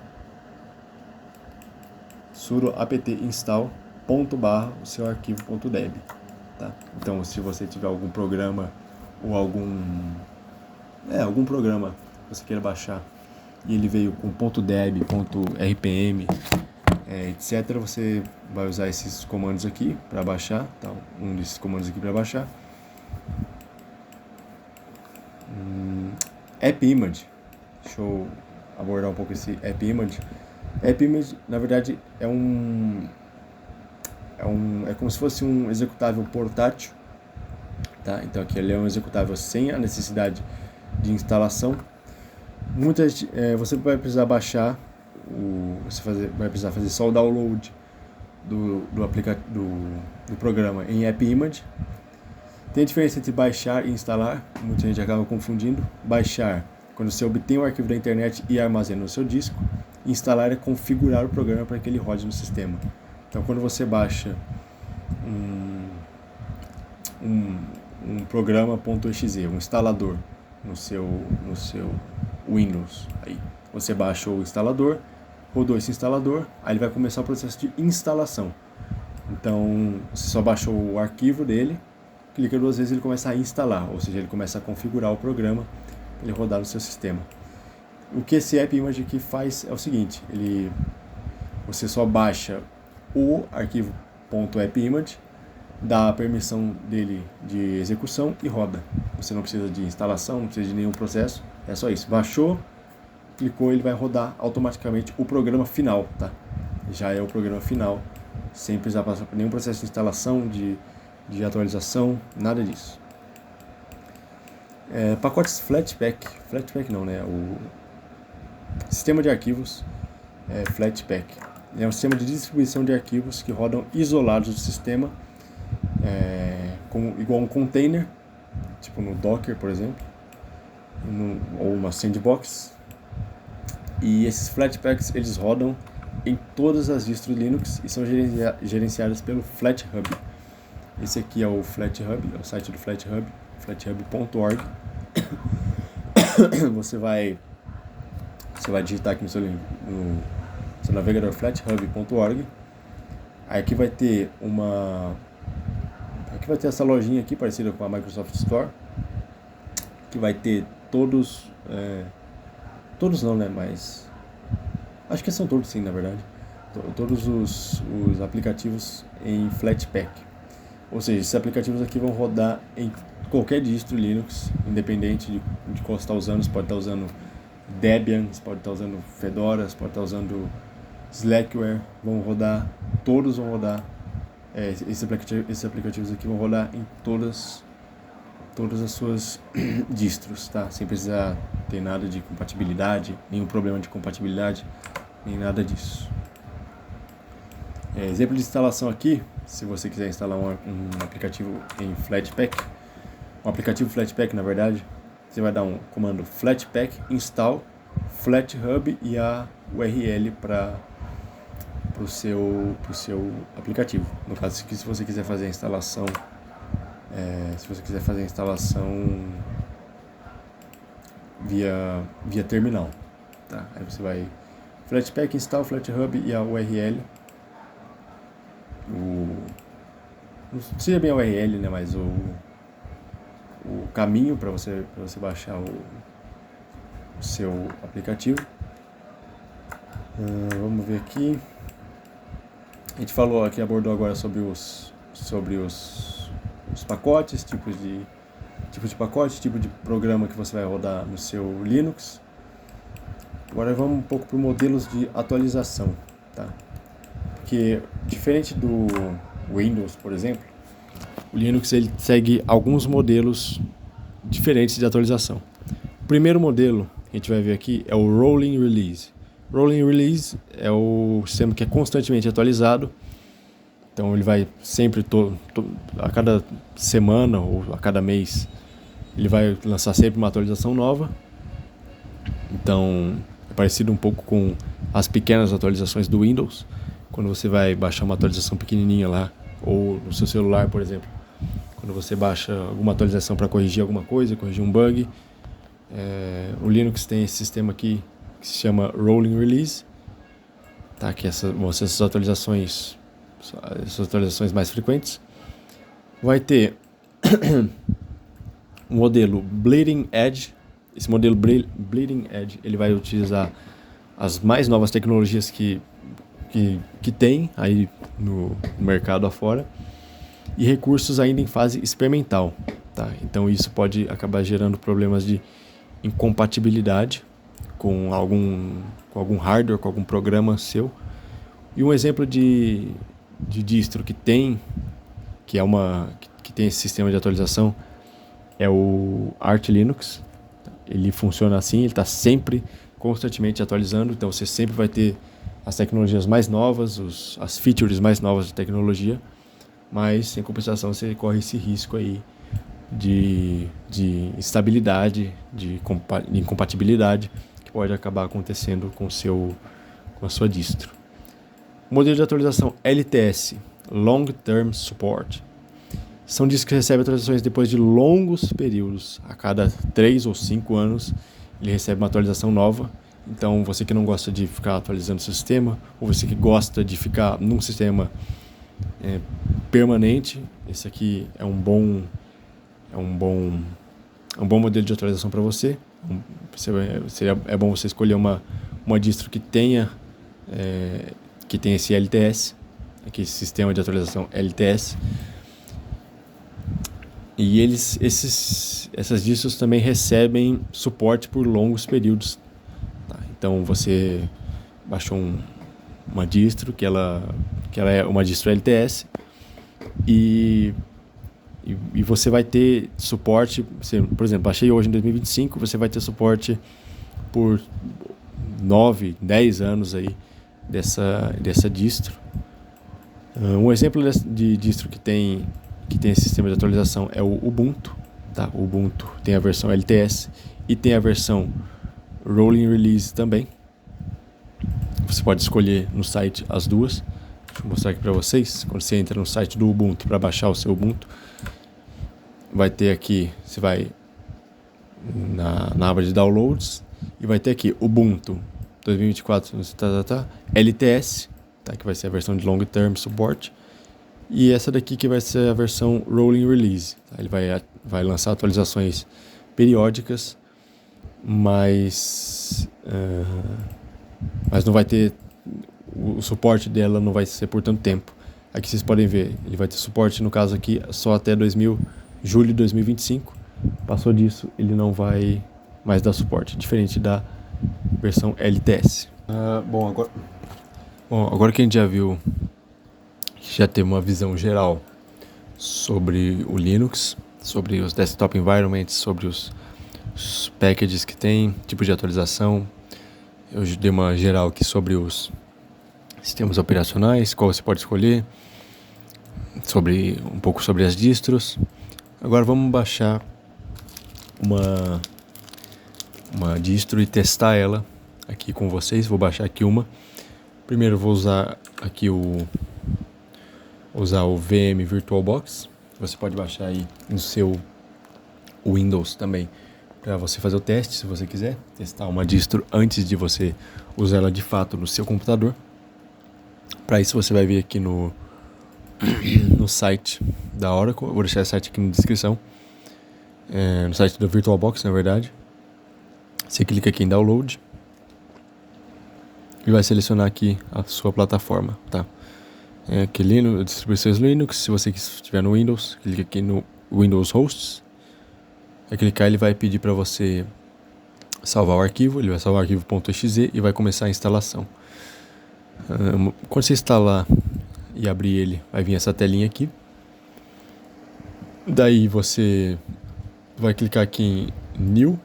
sudo apt install /, o seu arquivo .deb, tá? Então, se você tiver algum programa ou algum programa que você queira baixar e ele veio com .deb, .rpm, etc., você vai usar esses comandos aqui para baixar, tá? Um desses comandos aqui para baixar. AppImage, deixa eu abordar um pouco esse AppImage. AppImage, na verdade, é como se fosse um executável portátil, tá? Então aqui ele é um executável sem a necessidade de instalação. Você vai precisar baixar, vai precisar fazer só o download do programa em AppImage. Tem a diferença entre baixar e instalar, muita gente acaba confundindo. Baixar, quando você obtém o arquivo da internet e armazena no seu disco. Instalar é configurar o programa para que ele rode no sistema. Então, quando você baixa um programa.exe, um instalador no seu Windows, aí você baixa o instalador, rodou esse instalador, aí ele vai começar o processo de instalação. Então, você só baixou o arquivo dele, clica 2 vezes e ele começa a instalar, ou seja, ele começa a configurar o programa para ele rodar no seu sistema. O que esse AppImage aqui faz é o seguinte: você só baixa o arquivo .appimage, dá a permissão dele de execução e roda. Você não precisa de instalação, não precisa de nenhum processo, é só isso. Baixou, clicou, ele vai rodar automaticamente o programa final, tá? Já é o programa final, sem precisar passar por nenhum processo de instalação, de atualização, nada disso. Pacotes Flatpak não, né? O sistema de arquivos Flatpak é um sistema de distribuição de arquivos que rodam isolados do sistema, igual um container, tipo no Docker, por exemplo, ou uma sandbox. E esses Flatpaks, eles rodam em todas as distros Linux e são gerenciados pelo FlatHub. Esse aqui é o FlatHub, é o site do FlatHub, flathub.org. Você vai digitar aqui no seu navegador flathub.org. Aí aqui vai ter essa lojinha aqui parecida com a Microsoft Store, que vai ter todos não, né, mas acho que são todos sim, na verdade, todos os aplicativos em Flatpak. Ou seja, esses aplicativos aqui vão rodar em qualquer distro Linux, independente de qual você está usando. Você pode estar usando Debian, você pode estar usando Fedora, você pode estar usando Slackware. Todos vão rodar. Esses aplicativos aqui vão rodar em todas as suas distros, tá? Sem precisar ter nada de compatibilidade, nenhum problema de compatibilidade, nem nada disso. Exemplo de instalação aqui, se você quiser instalar um aplicativo em Flatpak, um aplicativo Flatpak, na verdade, você vai dar um comando flatpak install flathub e a URL para o seu aplicativo. No caso, se você quiser fazer a instalação, via terminal, tá? Aí você vai Flatpak, install, FlatHub e a URL. Não seria bem a URL, né, mas o caminho para você baixar o seu aplicativo. Vamos ver aqui. A gente falou aqui, abordou agora sobre os pacotes, tipo de pacote, tipo de programa que você vai rodar no seu Linux. Agora vamos um pouco para modelos de atualização, tá? Porque diferente do Windows, por exemplo, o Linux ele segue alguns modelos diferentes de atualização. O primeiro modelo que a gente vai ver aqui é o Rolling Release. Rolling Release é o sistema que é constantemente atualizado. Então ele vai sempre, a cada semana ou a cada mês, ele vai lançar sempre uma atualização nova. Então é parecido um pouco com as pequenas atualizações do Windows. Quando você vai baixar uma atualização pequenininha lá, ou no seu celular, por exemplo, quando você baixa alguma atualização para corrigir alguma coisa, corrigir um bug, o Linux tem esse sistema aqui que se chama Rolling Release, tá? Que vão ser essas atualizações mais frequentes. Vai ter o modelo Bleeding Edge. Esse modelo Bleeding Edge ele vai utilizar as mais novas tecnologias que tem aí no mercado afora e recursos ainda em fase experimental, tá? Então isso pode acabar gerando problemas de incompatibilidade com algum hardware, com algum programa seu. E um exemplo de distro que tem esse sistema de atualização é o Arch Linux. Ele funciona assim, ele está sempre constantemente atualizando, então você sempre vai ter as tecnologias mais novas, as features mais novas de tecnologia, mas em compensação você corre esse risco aí de instabilidade, de incompatibilidade que pode acabar acontecendo com a sua distro. O modelo de atualização LTS, Long Term Support, são distros que recebem atualizações depois de longos períodos. A cada 3 ou 5 anos ele recebe uma atualização nova. Então você que não gosta de ficar atualizando o seu sistema, ou você que gosta de ficar num sistema permanente, esse aqui é um bom modelo de atualização para você. É bom você escolher uma distro que tenha esse LTS, aqui, esse sistema de atualização LTS. E essas distros também recebem suporte por longos períodos. Tá? Então você baixou uma distro que ela é uma distro LTS e você vai ter suporte. Por exemplo, baixei hoje em 2025, você vai ter suporte por 9, 10 anos aí dessa distro. Um exemplo de distro que tem esse sistema de atualização é o Ubuntu. Tá? O Ubuntu tem a versão LTS e tem a versão Rolling Release também. Você pode escolher no site as duas. Deixa eu mostrar aqui para vocês. Quando você entra no site do Ubuntu para baixar o seu Ubuntu, vai ter aqui, você vai na aba de downloads e vai ter aqui Ubuntu 2024 LTS, tá? Que vai ser a versão de Long Term Support. E essa daqui que vai ser a versão Rolling Release. Tá? Ele vai lançar atualizações periódicas, mas não vai ter... O suporte dela não vai ser por tanto tempo. Aqui vocês podem ver, ele vai ter suporte, no caso aqui, só até julho de 2025. Passou disso, ele não vai mais dar suporte, diferente da versão LTS. Agora que a gente já viu, já tem uma visão geral sobre o Linux, sobre os desktop environments, sobre os packages que tem, tipo de atualização. Eu dei uma geral aqui sobre os sistemas operacionais, qual você pode escolher, um pouco sobre as distros. Agora vamos baixar uma distro e testar ela aqui com vocês. Vou baixar aqui uma. Primeiro vou usar aqui o VM VirtualBox. Você pode baixar aí no seu Windows também para você fazer o teste, se você quiser testar uma distro antes de você usar ela de fato no seu computador. Para isso você vai vir aqui no site da Oracle, eu vou deixar esse site aqui na descrição, no site do VirtualBox, na verdade. Você clica aqui em Download e vai selecionar aqui a sua plataforma, tá? Aqui Linux, distribuições Linux. Se você estiver no Windows, clica aqui no Windows Hosts. Vai clicar, ele vai pedir para você salvar o arquivo, ele vai salvar o arquivo .exe e vai começar a instalação. Quando você instalar e abrir ele, vai vir essa telinha aqui. Daí você vai clicar aqui em New.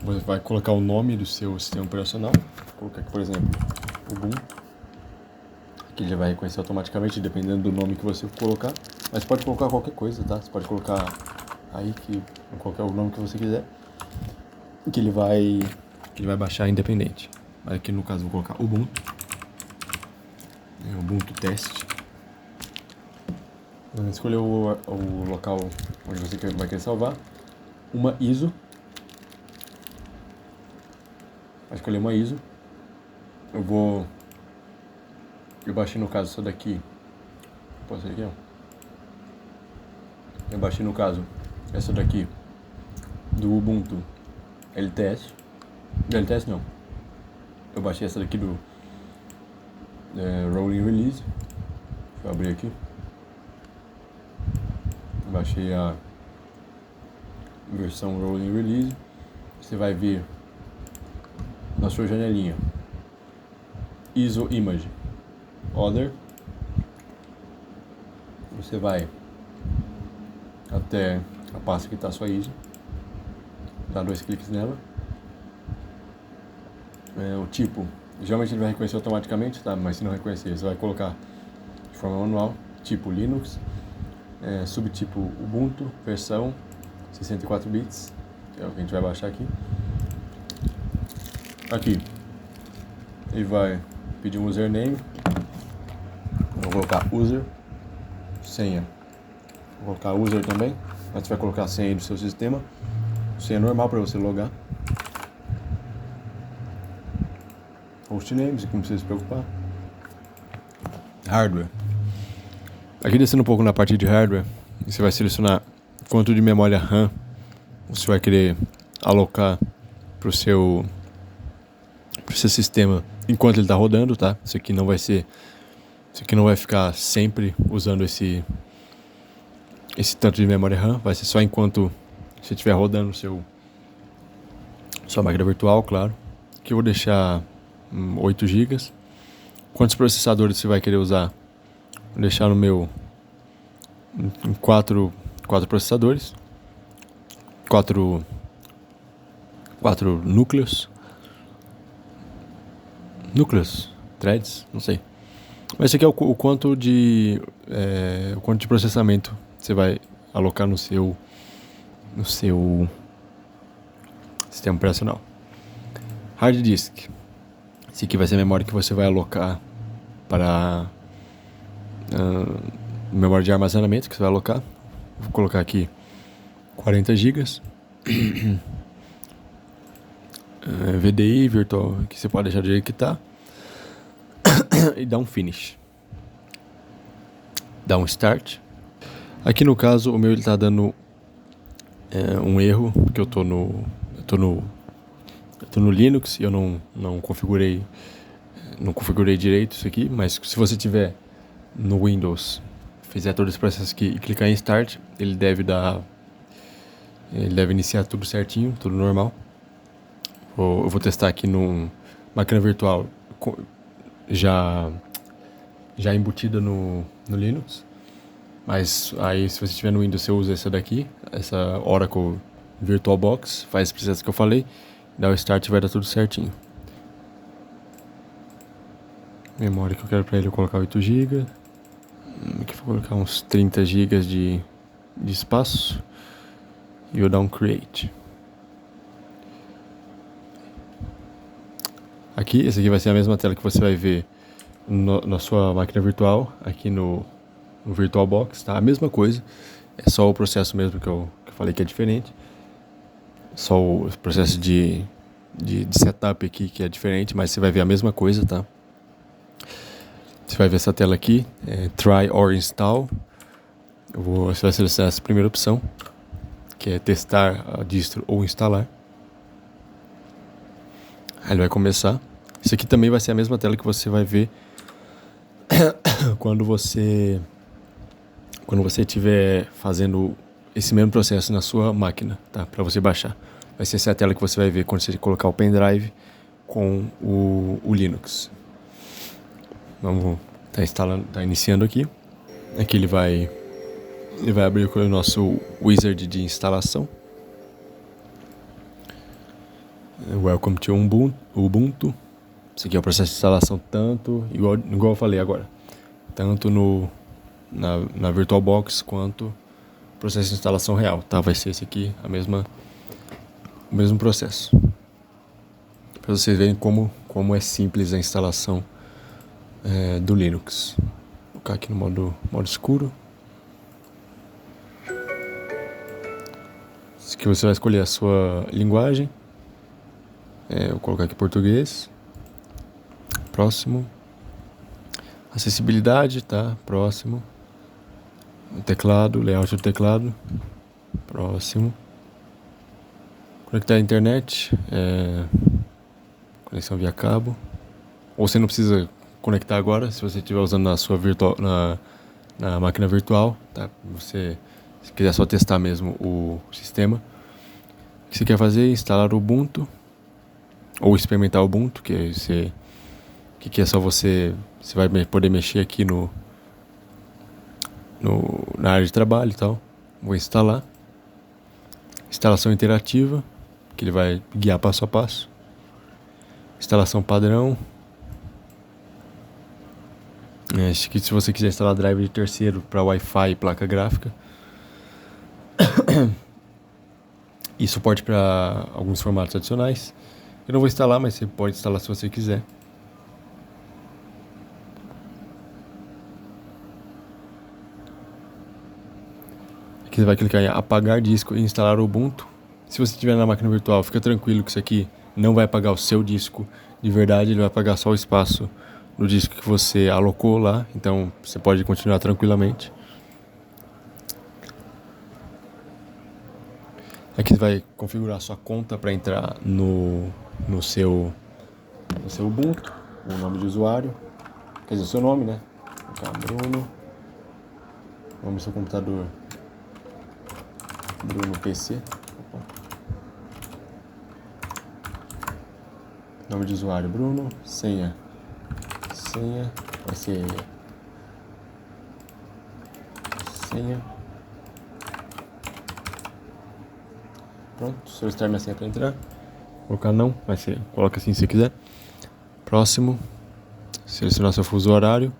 Você vai colocar o nome do seu sistema operacional. Vou colocar aqui, por exemplo, Ubuntu. Aqui ele vai reconhecer automaticamente, dependendo do nome que você colocar. Mas pode colocar qualquer coisa, tá? Você pode colocar aí qualquer o nome que você quiser. Que ele vai baixar independente. Aqui no caso vou colocar Ubuntu. Ubuntu teste. Escolher o local onde você vai querer salvar. Uma ISO. Vai escolher uma ISO. Eu baixei no caso essa daqui. Posso ser aqui, ó. Eu baixei no caso essa daqui do Ubuntu LTS. LTS não. Eu baixei essa daqui do Rolling Release. Deixa eu abrir aqui. Baixei a versão Rolling Release. Você vai ver na sua janelinha ISO Image Other. Você vai até a pasta que está a sua ISO, dá 2 cliques nela. O tipo, geralmente ele vai reconhecer automaticamente, tá? Mas se não reconhecer, você vai colocar de forma manual, tipo Linux, subtipo Ubuntu, versão 64 bits, que é o que a gente vai baixar aqui. Aqui, ele vai pedir um username, vou colocar user, senha, vou colocar user também, mas você vai colocar a senha do seu sistema, senha normal para você logar. Hostname, você não precisa se preocupar. Hardware. Aqui descendo um pouco na parte de hardware, você vai selecionar quanto de memória RAM você vai querer alocar para o seu sistema enquanto ele está rodando, tá? Isso aqui não vai ficar sempre usando esse tanto de memória RAM, vai ser só enquanto você estiver rodando sua máquina virtual, claro. Aqui eu vou deixar 8 GB. Quantos processadores você vai querer usar? Vou deixar no meu em 4 processadores, 4 núcleos, threads, não sei. Mas esse aqui é o quanto de processamento você vai alocar no seu sistema operacional. Hard disk. Esse aqui vai ser a memória que você vai alocar para memória de armazenamento que você vai alocar. Vou colocar aqui 40 GB. VDI, virtual, que você pode deixar do jeito que está. E dar um finish. Dá um start. Aqui no caso, o meu ele está dando um erro, porque eu tô no Linux e eu não configurei direito isso aqui, mas se você tiver no Windows, fizer todo esse processo aqui e clicar em Start, ele deve iniciar tudo certinho, tudo normal. Eu vou testar aqui no máquina virtual já embutida no Linux, mas aí se você tiver no Windows, você usa essa daqui, essa Oracle VirtualBox, faz esse processo que eu falei, dá o Start e vai dar tudo certinho. Memória que eu quero para ele, eu colocar 8 GB. Aqui vou colocar uns 30 GB de espaço. E eu dar um Create. Aqui, essa aqui vai ser a mesma tela que você vai ver na sua máquina virtual, aqui no VirtualBox, tá? A mesma coisa, é só o processo mesmo que eu falei que é diferente. Só o processo de setup aqui que é diferente, mas você vai ver a mesma coisa, tá? Você vai ver essa tela aqui, Try or Install. Você vai selecionar essa primeira opção, que é testar a distro ou instalar. Aí ele vai começar. Isso aqui também vai ser a mesma tela que você vai ver quando você estiver fazendo esse mesmo processo na sua máquina, tá? Para você baixar. Vai ser essa tela que você vai ver quando você colocar o pendrive com o Linux. Vamos tá iniciando aqui. Aqui ele vai abrir com o nosso wizard de instalação. Welcome to Ubuntu. Esse aqui é o processo de instalação tanto, igual eu falei agora, tanto na VirtualBox quanto o processo de instalação real, tá? Vai ser esse aqui, o mesmo processo. Para vocês verem como é simples a instalação do Linux. Vou colocar aqui no modo escuro. Aqui você vai escolher a sua linguagem. Vou colocar aqui português. Próximo. Acessibilidade, tá? Próximo. Teclado, layout do teclado. Próximo. Conectar a internet. Conexão via cabo. Ou você não precisa conectar agora, se você estiver usando na máquina virtual, tá? Se quiser só testar mesmo o sistema. O que você quer fazer? Instalar o Ubuntu. Ou experimentar o Ubuntu, que é só você vai poder mexer aqui na área de trabalho e tal. Vou instalar. Instalação interativa, que ele vai guiar passo a passo. Instalação padrão. Acho que se você quiser instalar driver de terceiro para Wi-Fi e placa gráfica. E suporte para alguns formatos adicionais. Eu não vou instalar, mas você pode instalar se você quiser. Aqui você vai clicar em apagar disco e instalar o Ubuntu. Se você estiver na máquina virtual, fica tranquilo que isso aqui não vai apagar o seu disco. De verdade, ele vai apagar só o espaço no disco que você alocou lá. Então você pode continuar tranquilamente. Aqui você vai configurar a sua conta para entrar no seu Ubuntu, o nome de usuário, quer dizer, o seu nome, né? Vou colocar Bruno, nome do seu computador, Bruno PC, nome de usuário, Bruno, senha vai ser senha. Pronto, solicitar minha senha para entrar. Colocar não, mas você coloca assim se quiser. Próximo. Selecionar seu fuso horário.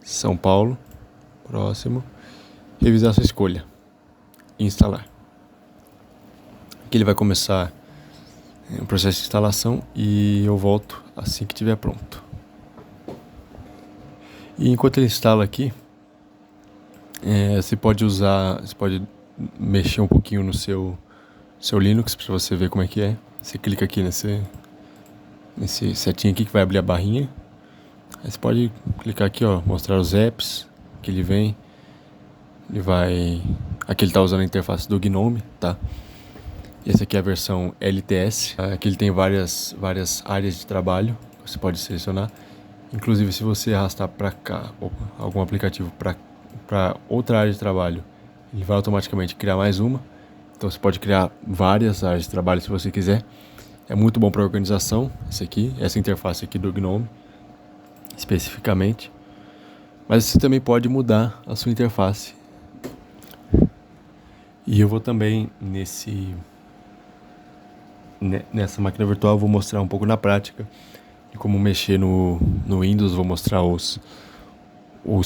São Paulo. Próximo. Revisar sua escolha. Instalar. Aqui ele vai começar o processo de instalação e eu volto assim que estiver pronto. E enquanto ele instala aqui, você pode mexer um pouquinho no seu Linux para você ver como é que é. Você clica aqui nesse setinho aqui que vai abrir a barrinha. Aí você pode clicar aqui, ó, mostrar os apps que ele vem. Aqui ele está usando a interface do GNOME, tá? Essa aqui é a versão LTS. Aqui ele tem várias áreas de trabalho que você pode selecionar. Inclusive, se você arrastar para cá algum aplicativo para outra área de trabalho, ele vai automaticamente criar mais uma. Então você pode criar várias áreas de trabalho se você quiser. É muito bom para organização, essa interface aqui do GNOME, especificamente. Mas você também pode mudar a sua interface. E eu vou também, nessa máquina virtual, vou mostrar um pouco na prática de como mexer no Windows. Vou mostrar os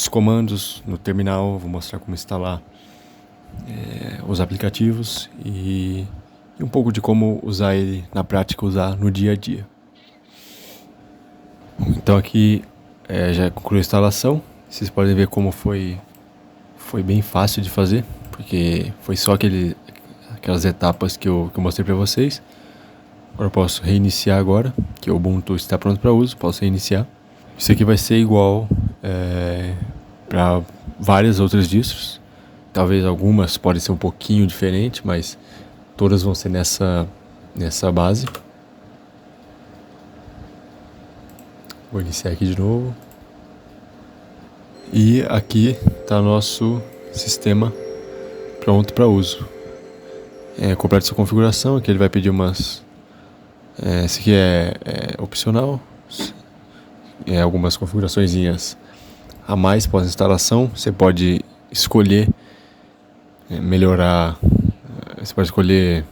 comandos no terminal, vou mostrar como instalar os aplicativos e um pouco de como usar ele na prática, usar no dia a dia. Então aqui já concluiu a instalação. Vocês podem ver como foi bem fácil de fazer, porque foi só aquela aquelas etapas que eu mostrei para vocês. Agora eu posso reiniciar agora, que o Ubuntu está pronto para uso, posso reiniciar. Isso aqui vai ser igual para várias outras distros. Talvez algumas podem ser um pouquinho diferentes, mas todas vão ser nessa base. Vou iniciar aqui de novo. E aqui está nosso sistema pronto para uso. Complete sua configuração, aqui ele vai pedir umas... esse aqui é opcional. Algumas configuraçõezinhas a mais pós-instalação. Você pode escolher melhorar. Você pode escolher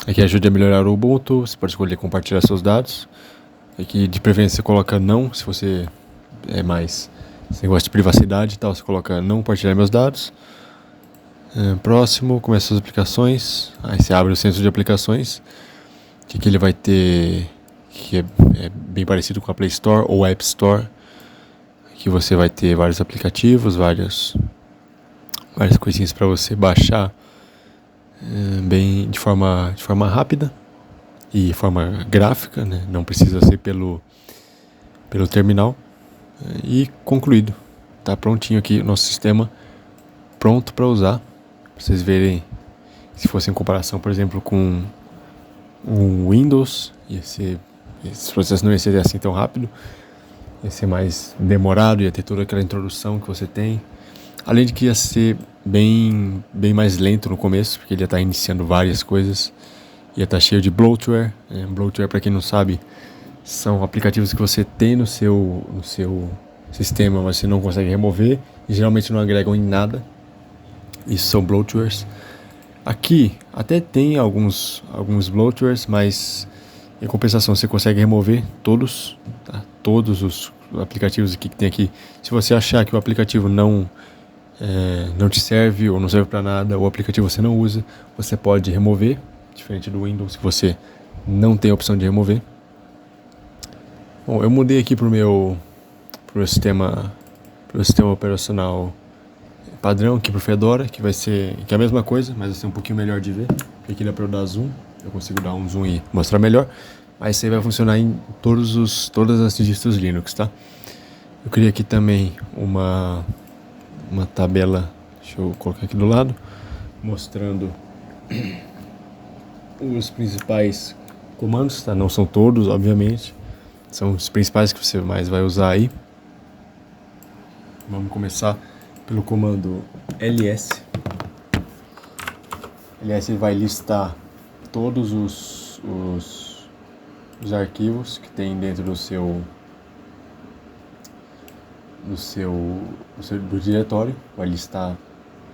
aqui ajude a melhorar o Ubuntu. Você pode escolher compartilhar seus dados. Aqui de preferência você coloca não, se você você gosta de privacidade e tal, você coloca não compartilhar meus dados. Próximo, começa as aplicações. Aí você abre o centro de aplicações, que aqui ele vai ter, que é bem parecido com a Play Store ou App Store. Aqui você vai ter vários aplicativos, várias coisinhas para você baixar bem de forma rápida e forma gráfica, né? Não precisa ser pelo terminal. E concluído. Tá prontinho aqui o nosso sistema pronto para usar. Pra vocês verem, se fosse em comparação, por exemplo, com o Windows, esse processo não ia ser assim tão rápido, ia ser mais demorado, ia ter toda aquela introdução que você tem. Além de que ia ser bem mais lento no começo, porque ele ia estar iniciando várias coisas, ia estar cheio de bloatware. Bloatware, para quem não sabe, são aplicativos que você tem no seu sistema, mas você não consegue remover e geralmente não agregam em nada. Isso são bloatwares. Aqui até tem alguns bloatwares, mas em compensação você consegue remover todos, tá? Todos os aplicativos que tem aqui. Se você achar que o aplicativo não te serve ou não serve para nada, o aplicativo você não usa, você pode remover, diferente do Windows que você não tem a opção de remover. Bom, eu mudei aqui pro meu sistema operacional padrão, aqui pro Fedora, que é a mesma coisa, mas vai ser um pouquinho melhor de ver. Aqui dá para eu dar zoom, eu consigo dar um zoom e mostrar melhor. Mas isso aí vai funcionar em todas as distros Linux, tá? Eu criei aqui também uma tabela, deixa eu colocar aqui do lado, mostrando os principais comandos, tá? Não são todos, obviamente. São os principais que você mais vai usar aí. Vamos começar pelo comando ls. ls vai listar todos os arquivos que tem dentro do diretório. Vai listar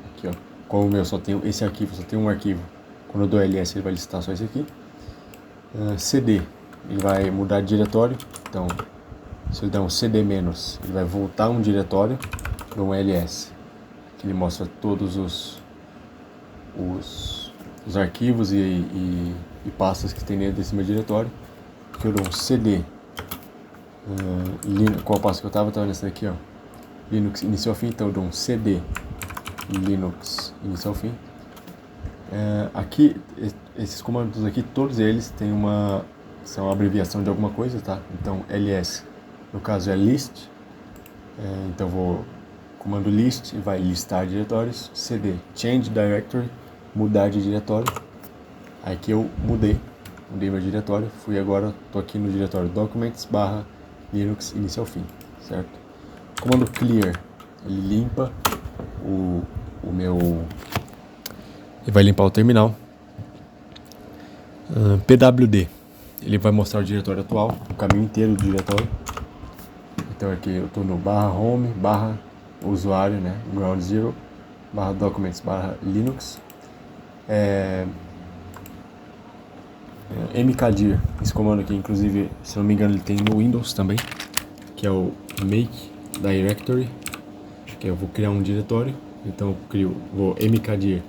aqui, ó. Como o meu só tem esse arquivo, só tem um arquivo. Quando eu dou ls, ele vai listar só esse aqui. cd, ele vai mudar de diretório. Então, se ele der um cd-, ele vai voltar um diretório para um ls, que ele mostra todos os arquivos e pastas que tem dentro desse meu diretório. Que eu dou um cd, qual pasta que eu estava nessa daqui, ó, Linux início ao fim. Então eu dou um cd Linux início ao fim. Aqui, esses comandos aqui, todos eles são uma abreviação de alguma coisa, tá? Então ls, no caso é list. Então vou comando list e vai listar diretórios. cd, change directory, mudar de diretório. Aí que eu mudei meu diretório. Agora tô aqui no diretório documents /linux início ao fim, certo? Comando clear, ele limpa ele vai limpar o terminal. pwd, ele vai mostrar o diretório atual, o caminho inteiro do diretório. Então aqui eu estou no /home, usuário, né, ground zero, /documents /linux. mkdir, esse comando aqui, inclusive, se não me engano, ele tem no Windows também, que é o make directory, que eu vou criar um diretório. Então vou mkdir,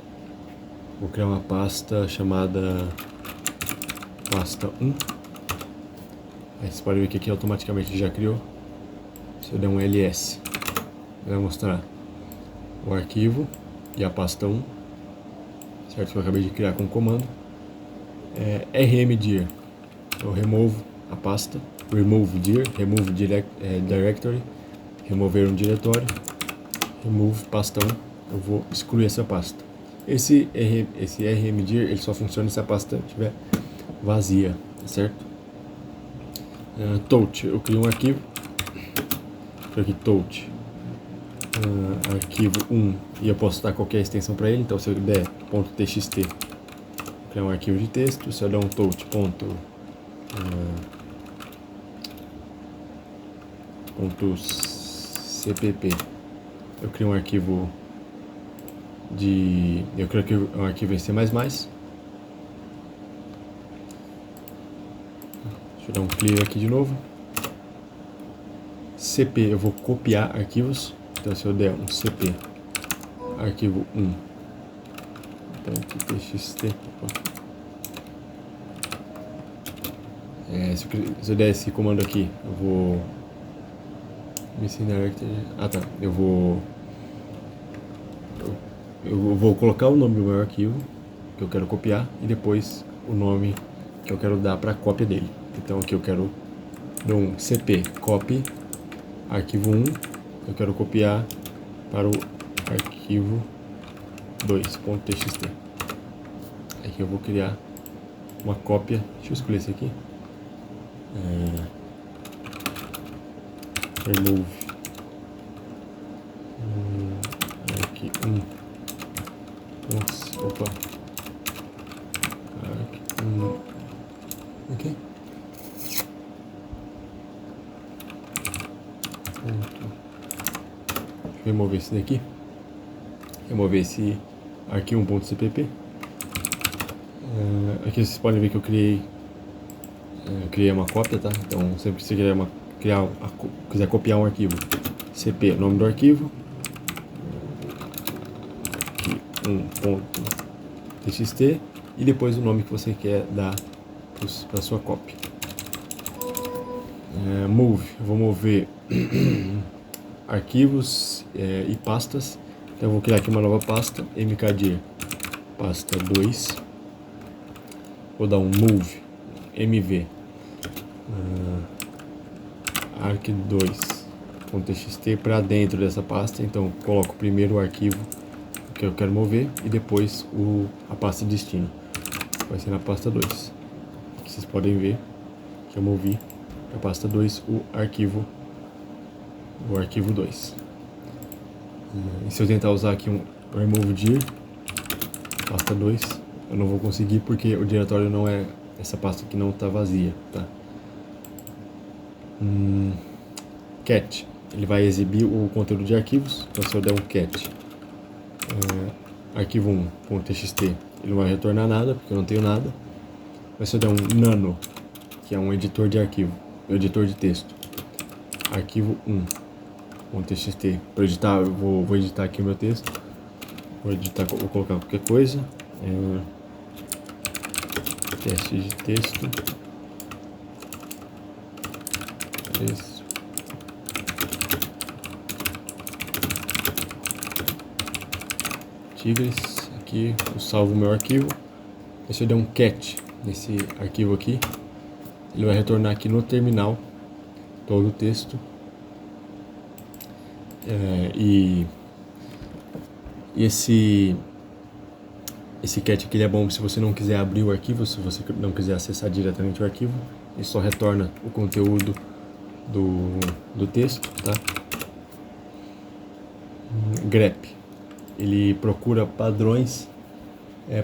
vou criar uma pasta chamada pasta 1. Aí você pode ver que aqui automaticamente já criou. Se eu der um ls, vai mostrar o arquivo e a pasta 1. certo? Que eu acabei de criar com o comando. rmdir, eu removo a pasta, remove dir, remove directory, remover um diretório, remove pasta 1, eu vou excluir essa pasta. Esse rmdir ele só funciona se a pasta estiver vazia, tá certo? Touch, eu crio um arquivo, aqui touch, arquivo 1, e eu posso dar qualquer extensão para ele, então se eu der .txt, criar um arquivo de texto, se eu der um touch .cpp, eu crio um arquivo um arquivo em C++. Deixa eu dar um clear aqui de novo. CP, eu vou copiar arquivos, então se eu der um CP arquivo 1 .txt, se eu der esse comando aqui, eu vou eu vou colocar o nome do meu arquivo que eu quero copiar e depois o nome que eu quero dar para a cópia dele. Então aqui eu quero dar um cp copy arquivo 1, eu quero copiar para o arquivo 2.txt. Aqui eu vou criar uma cópia. Deixa eu escolher esse aqui. Remove aqui opa, ok, remover esse daqui, remover esse arquivo 1.cpp. Aqui vocês podem ver que eu criei uma cópia, tá? Então sempre que você quiser copiar um arquivo, cp, nome do arquivo, aqui 1.txt, e depois o nome que você quer dar para sua cópia. Move, eu vou mover arquivos e pastas. Então eu vou criar aqui uma nova pasta, mkdir pasta 2, vou dar um move mv arc2.txt para dentro dessa pasta. Então coloco primeiro o arquivo que eu quero mover e depois a pasta destino, vai ser na pasta 2. Aqui vocês podem ver que eu movi para a pasta 2 o arquivo 2. E se eu tentar usar aqui um remove dir pasta 2, eu não vou conseguir porque o diretório não é, essa pasta aqui não está vazia, tá? Cat, ele vai exibir o conteúdo de arquivos. Então se eu der um cat arquivo 1.txt, ele não vai retornar nada porque eu não tenho nada. Mas se eu der um nano, que é um editor de arquivo, editor de texto, arquivo 1.txt, para editar, eu vou editar aqui o meu texto, vou colocar qualquer coisa, teste de texto, tigres, aqui eu salvo o meu arquivo. E se eu der um cat nesse arquivo aqui, ele vai retornar aqui no terminal todo o texto. E esse cat aqui ele é bom se você não quiser abrir o arquivo, se você não quiser acessar diretamente o arquivo, ele só retorna o conteúdo do texto, tá? grep, ele procura padrões,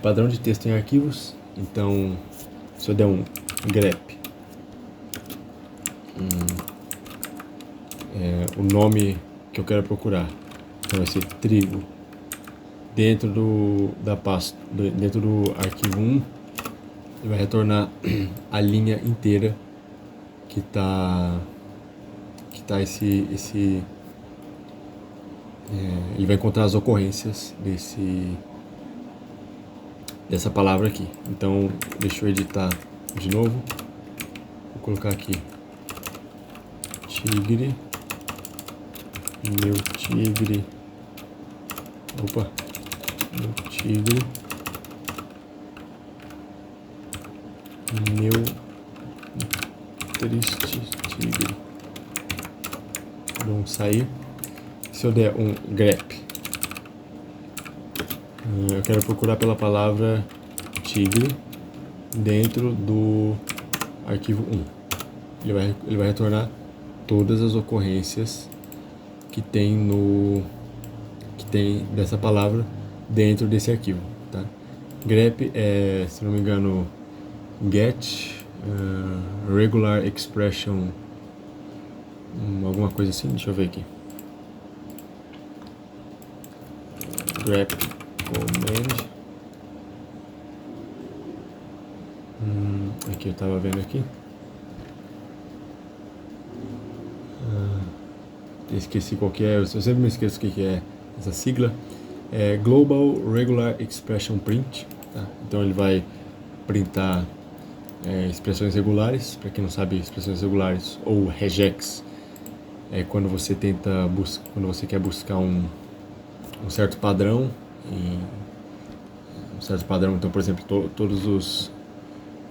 padrão de texto em arquivos. Então se eu der um grep, o nome que eu quero procurar, então vai ser trigo, dentro da pasta, dentro do arquivo 1, ele vai retornar a linha inteira que tá ele vai encontrar as ocorrências dessa palavra aqui. Então deixa eu editar de novo, vou colocar aqui tigre, meu tigre, meu tigre, Meu triste tigre. Vamos sair. Se eu der um grep, eu quero procurar pela palavra tigre dentro do arquivo 1. Ele vai retornar todas as ocorrências que tem dessa palavra dentro desse arquivo, tá? grep é, se não me engano, get regular expression, alguma coisa assim. Deixa eu ver aqui. Grep command. Aqui eu tava vendo aqui. Esqueci qual que é, eu sempre me esqueço o que é essa sigla. É Global Regular Expression Print, tá? Então ele vai printar expressões regulares. Para quem não sabe, expressões regulares ou regex é quando você quer buscar um certo padrão, Então, por exemplo, todos os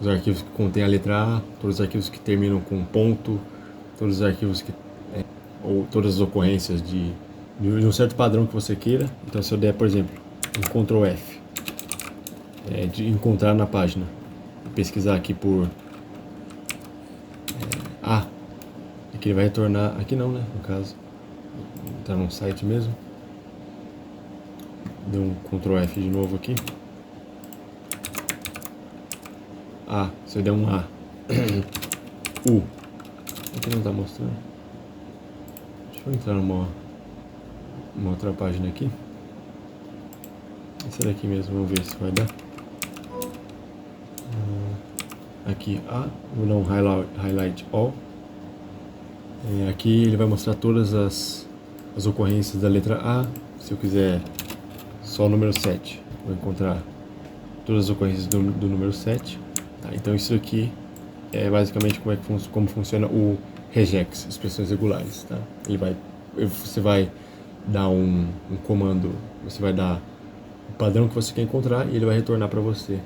arquivos que contêm a letra A, todos os arquivos que terminam com ponto, todos os arquivos ou todas as ocorrências de um certo padrão que você queira. Então, se eu der, por exemplo, um Ctrl F, de encontrar na página, e pesquisar aqui por A, aqui ele vai retornar, aqui não, né, no caso, tá no site mesmo. Deu um Ctrl F de novo aqui. A, se eu der um A, U, aqui não tá mostrando. Deixa eu entrar numa outra página aqui. Essa daqui mesmo, vamos ver se vai dar. Aqui A, vou dar um highlight all. Aqui ele vai mostrar todas as ocorrências da letra A. Se eu quiser só o número 7, vou encontrar todas as ocorrências do número 7. Tá, então isso aqui é basicamente como funciona o regex, expressões regulares, tá? Você vai dar um comando, você vai dar o padrão que você quer encontrar e ele vai retornar para você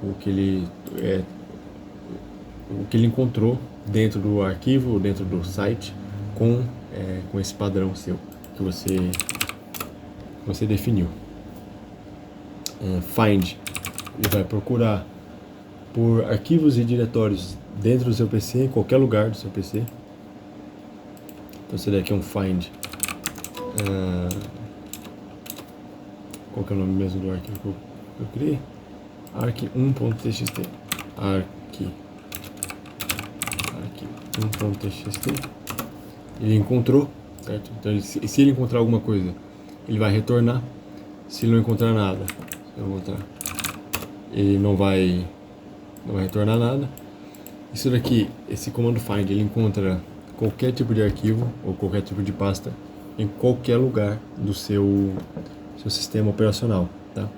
o que ele encontrou dentro do arquivo, dentro do site, com esse padrão seu que você definiu. Find, ele vai procurar por arquivos e diretórios dentro do seu PC, em qualquer lugar do seu PC. Então esse daqui é um find. Qual que é o nome mesmo do arquivo que eu criei? arq1.txt. arq1.txt. Ele encontrou, certo? Então se ele encontrar alguma coisa, ele vai retornar. Se ele não encontrar nada, ele não vai retornar nada. Isso daqui, esse comando find, ele encontra qualquer tipo de arquivo ou qualquer tipo de pasta em qualquer lugar do seu sistema operacional, tá?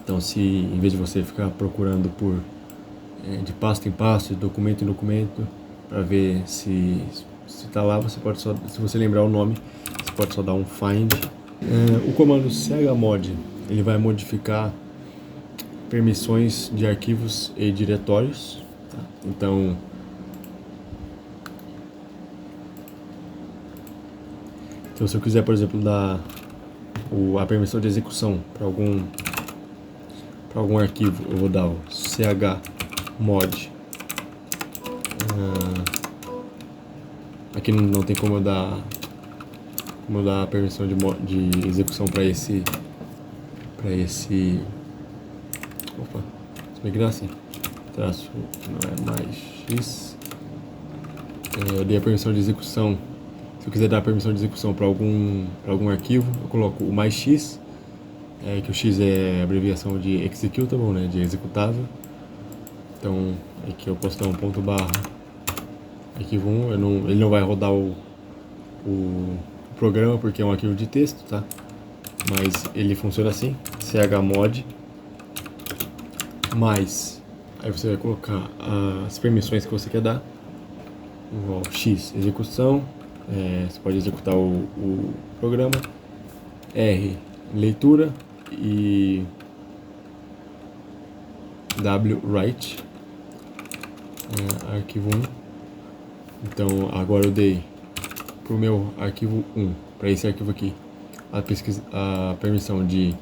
Então, se em vez de você ficar procurando de pasta em pasta, de documento em documento, para ver se está lá, você pode só, se você lembrar o nome, você pode só dar um find. O comando chmod, ele vai modificar permissões de arquivos e diretórios, tá? Então se eu quiser, por exemplo, dar a permissão de execução para algum arquivo, eu vou dar o chmod. Aqui não tem como eu dar a permissão de execução para esse opa, se bem que dá assim, traço, não é mais x. Eu dei a permissão de execução. Se eu quiser dar a permissão de execução para algum arquivo, eu coloco o mais x, que o x é a abreviação de executable, né, de executável. Então aqui eu posso dar um ponto barra arquivo 1, ele não vai rodar o programa porque é um arquivo de texto, tá? Mas ele funciona assim, chmod mais, aí você vai colocar as permissões que você quer dar, igual x, execução, você pode executar o programa, r, leitura, e write, arquivo 1. Então agora eu dei para o meu arquivo 1, para esse arquivo aqui, a permissão de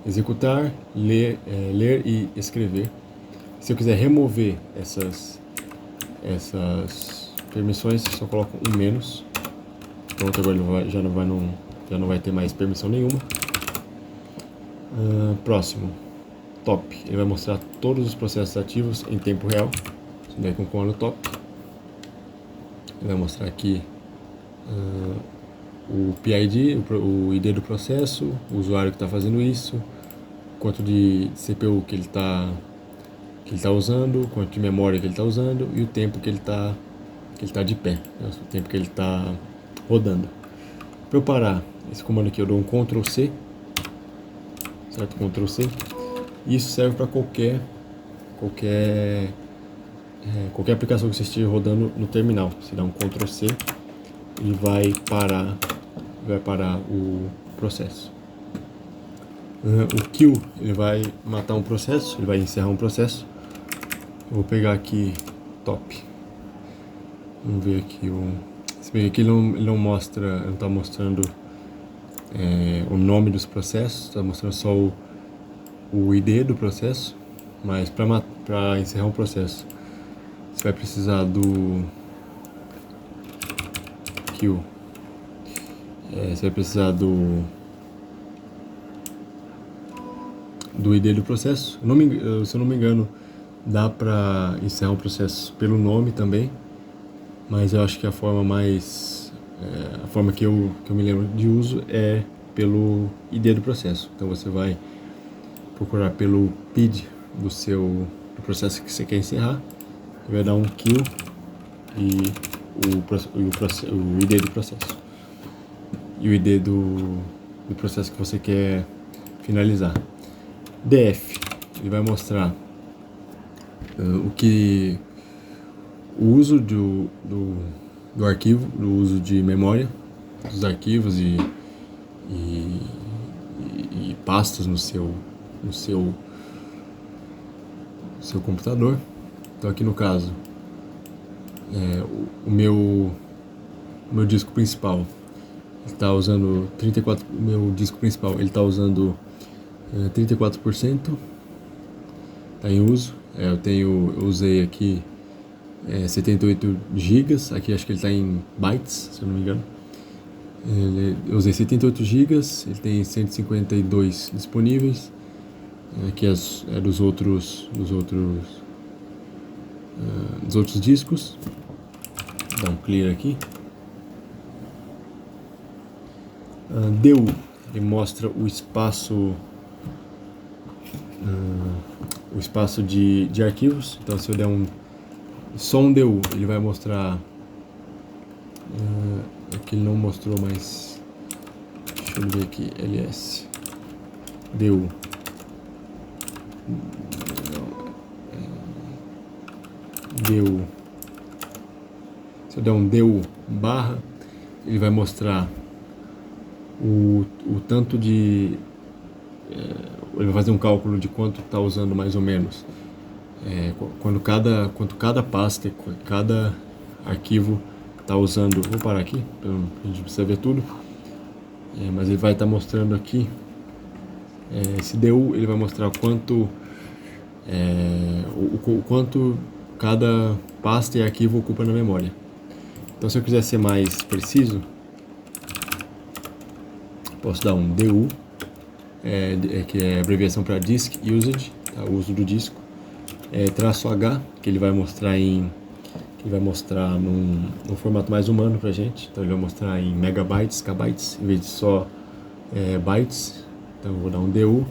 executar, ler e escrever. Se eu quiser remover essas permissões, só coloco um menos. Pronto, agora ele já não vai ter mais permissão nenhuma. Próximo, top. Ele vai mostrar todos os processos ativos em tempo real. Isso daí com o comando top. Ele vai mostrar aqui o PID, o ID do processo, o usuário que está fazendo isso, quanto de CPU que ele está usando, quanto de memória que ele está usando e o tempo que ele está de pé, né? O tempo que ele está rodando. Para eu parar esse comando aqui, eu dou um Ctrl C, certo? Ctrl C. Isso serve para qualquer aplicação que você esteja rodando no terminal. Você dá um Ctrl C, ele vai parar o processo. O kill, ele vai matar um processo, ele vai encerrar um processo. Eu vou pegar aqui top. Vamos ver aqui se bem que ele não mostra, não está mostrando o nome dos processos, está mostrando só o ID do processo. Mas para encerrar um processo, você vai precisar do kill. Você vai precisar do ID do processo. Se eu não me engano, dá para encerrar um processo pelo nome também, mas eu acho que a forma que eu me lembro de uso é pelo ID do processo. Então você vai procurar pelo PID do processo que você quer encerrar, vai dar um kill e o ID do processo e o ID do processo que você quer finalizar. DF, ele vai mostrar o uso do arquivo, do uso de memória dos arquivos e pastas no seu computador. Então aqui no caso, o meu disco principal está usando 34%, meu disco principal ele está usando 34%, está em uso. Eu usei aqui 78 GB, aqui acho que ele está em bytes, se eu não me engano. Eu usei 78 GB, ele tem 152 disponíveis. Aqui é dos outros discos. Dá um clear aqui. DU, ele mostra o espaço de arquivos. Então se eu der só um DU, ele vai mostrar aqui ele não mostrou, mas deixa eu ver aqui, ls DU se eu der um DU barra, ele vai mostrar o tanto de ele vai fazer um cálculo de quanto está usando mais ou menos, quanto cada pasta, cada arquivo está usando. Vou parar aqui, a gente precisa ver tudo, mas ele vai estar mostrando aqui, esse DU ele vai mostrar quanto cada pasta e arquivo ocupa na memória. Então se eu quiser ser mais preciso, posso dar um DU, que é abreviação para Disk Usage, tá? O uso do disco, traço H, que ele vai mostrar num formato mais humano pra gente. Então ele vai mostrar em megabytes, kbytes, em vez de só bytes. Então eu vou dar um DU.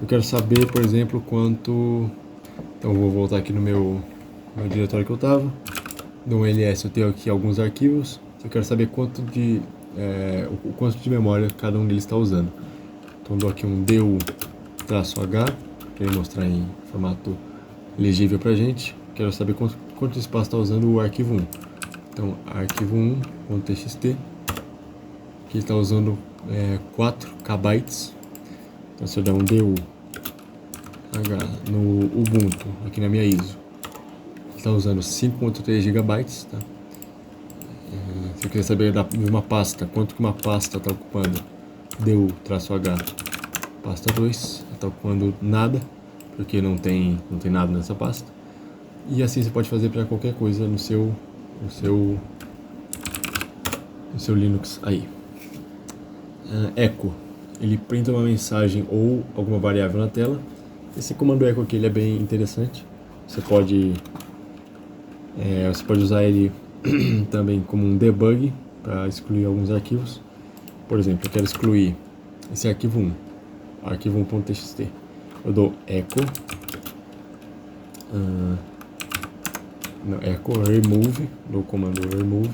Eu quero saber, por exemplo, quanto. Então eu vou voltar aqui no meu diretório que eu estava. Dou um ls, eu tenho aqui alguns arquivos. Eu quero saber quanto de memória cada um deles está usando. Então dou aqui um DU traço H, para ele mostrar em formato legível pra gente. Quero saber quanto espaço está usando o arquivo 1. Então arquivo 1.txt, que está usando 4 kbytes. Então se eu der um DU no Ubuntu, aqui na minha ISO, está usando 5.3 GB, tá? Se eu quiser saber de uma pasta, quanto que uma pasta está ocupando, deu-h, pasta 2, está ocupando nada, porque não tem nada nessa pasta. E assim você pode fazer para qualquer coisa no seu Linux aí. Echo, ele printa uma mensagem ou alguma variável na tela. Esse comando echo aqui ele é bem interessante. Você pode usar ele também como um debug para excluir alguns arquivos. Por exemplo, eu quero excluir esse arquivo 1, arquivo 1.txt. Eu dou echo remove, dou o comando remove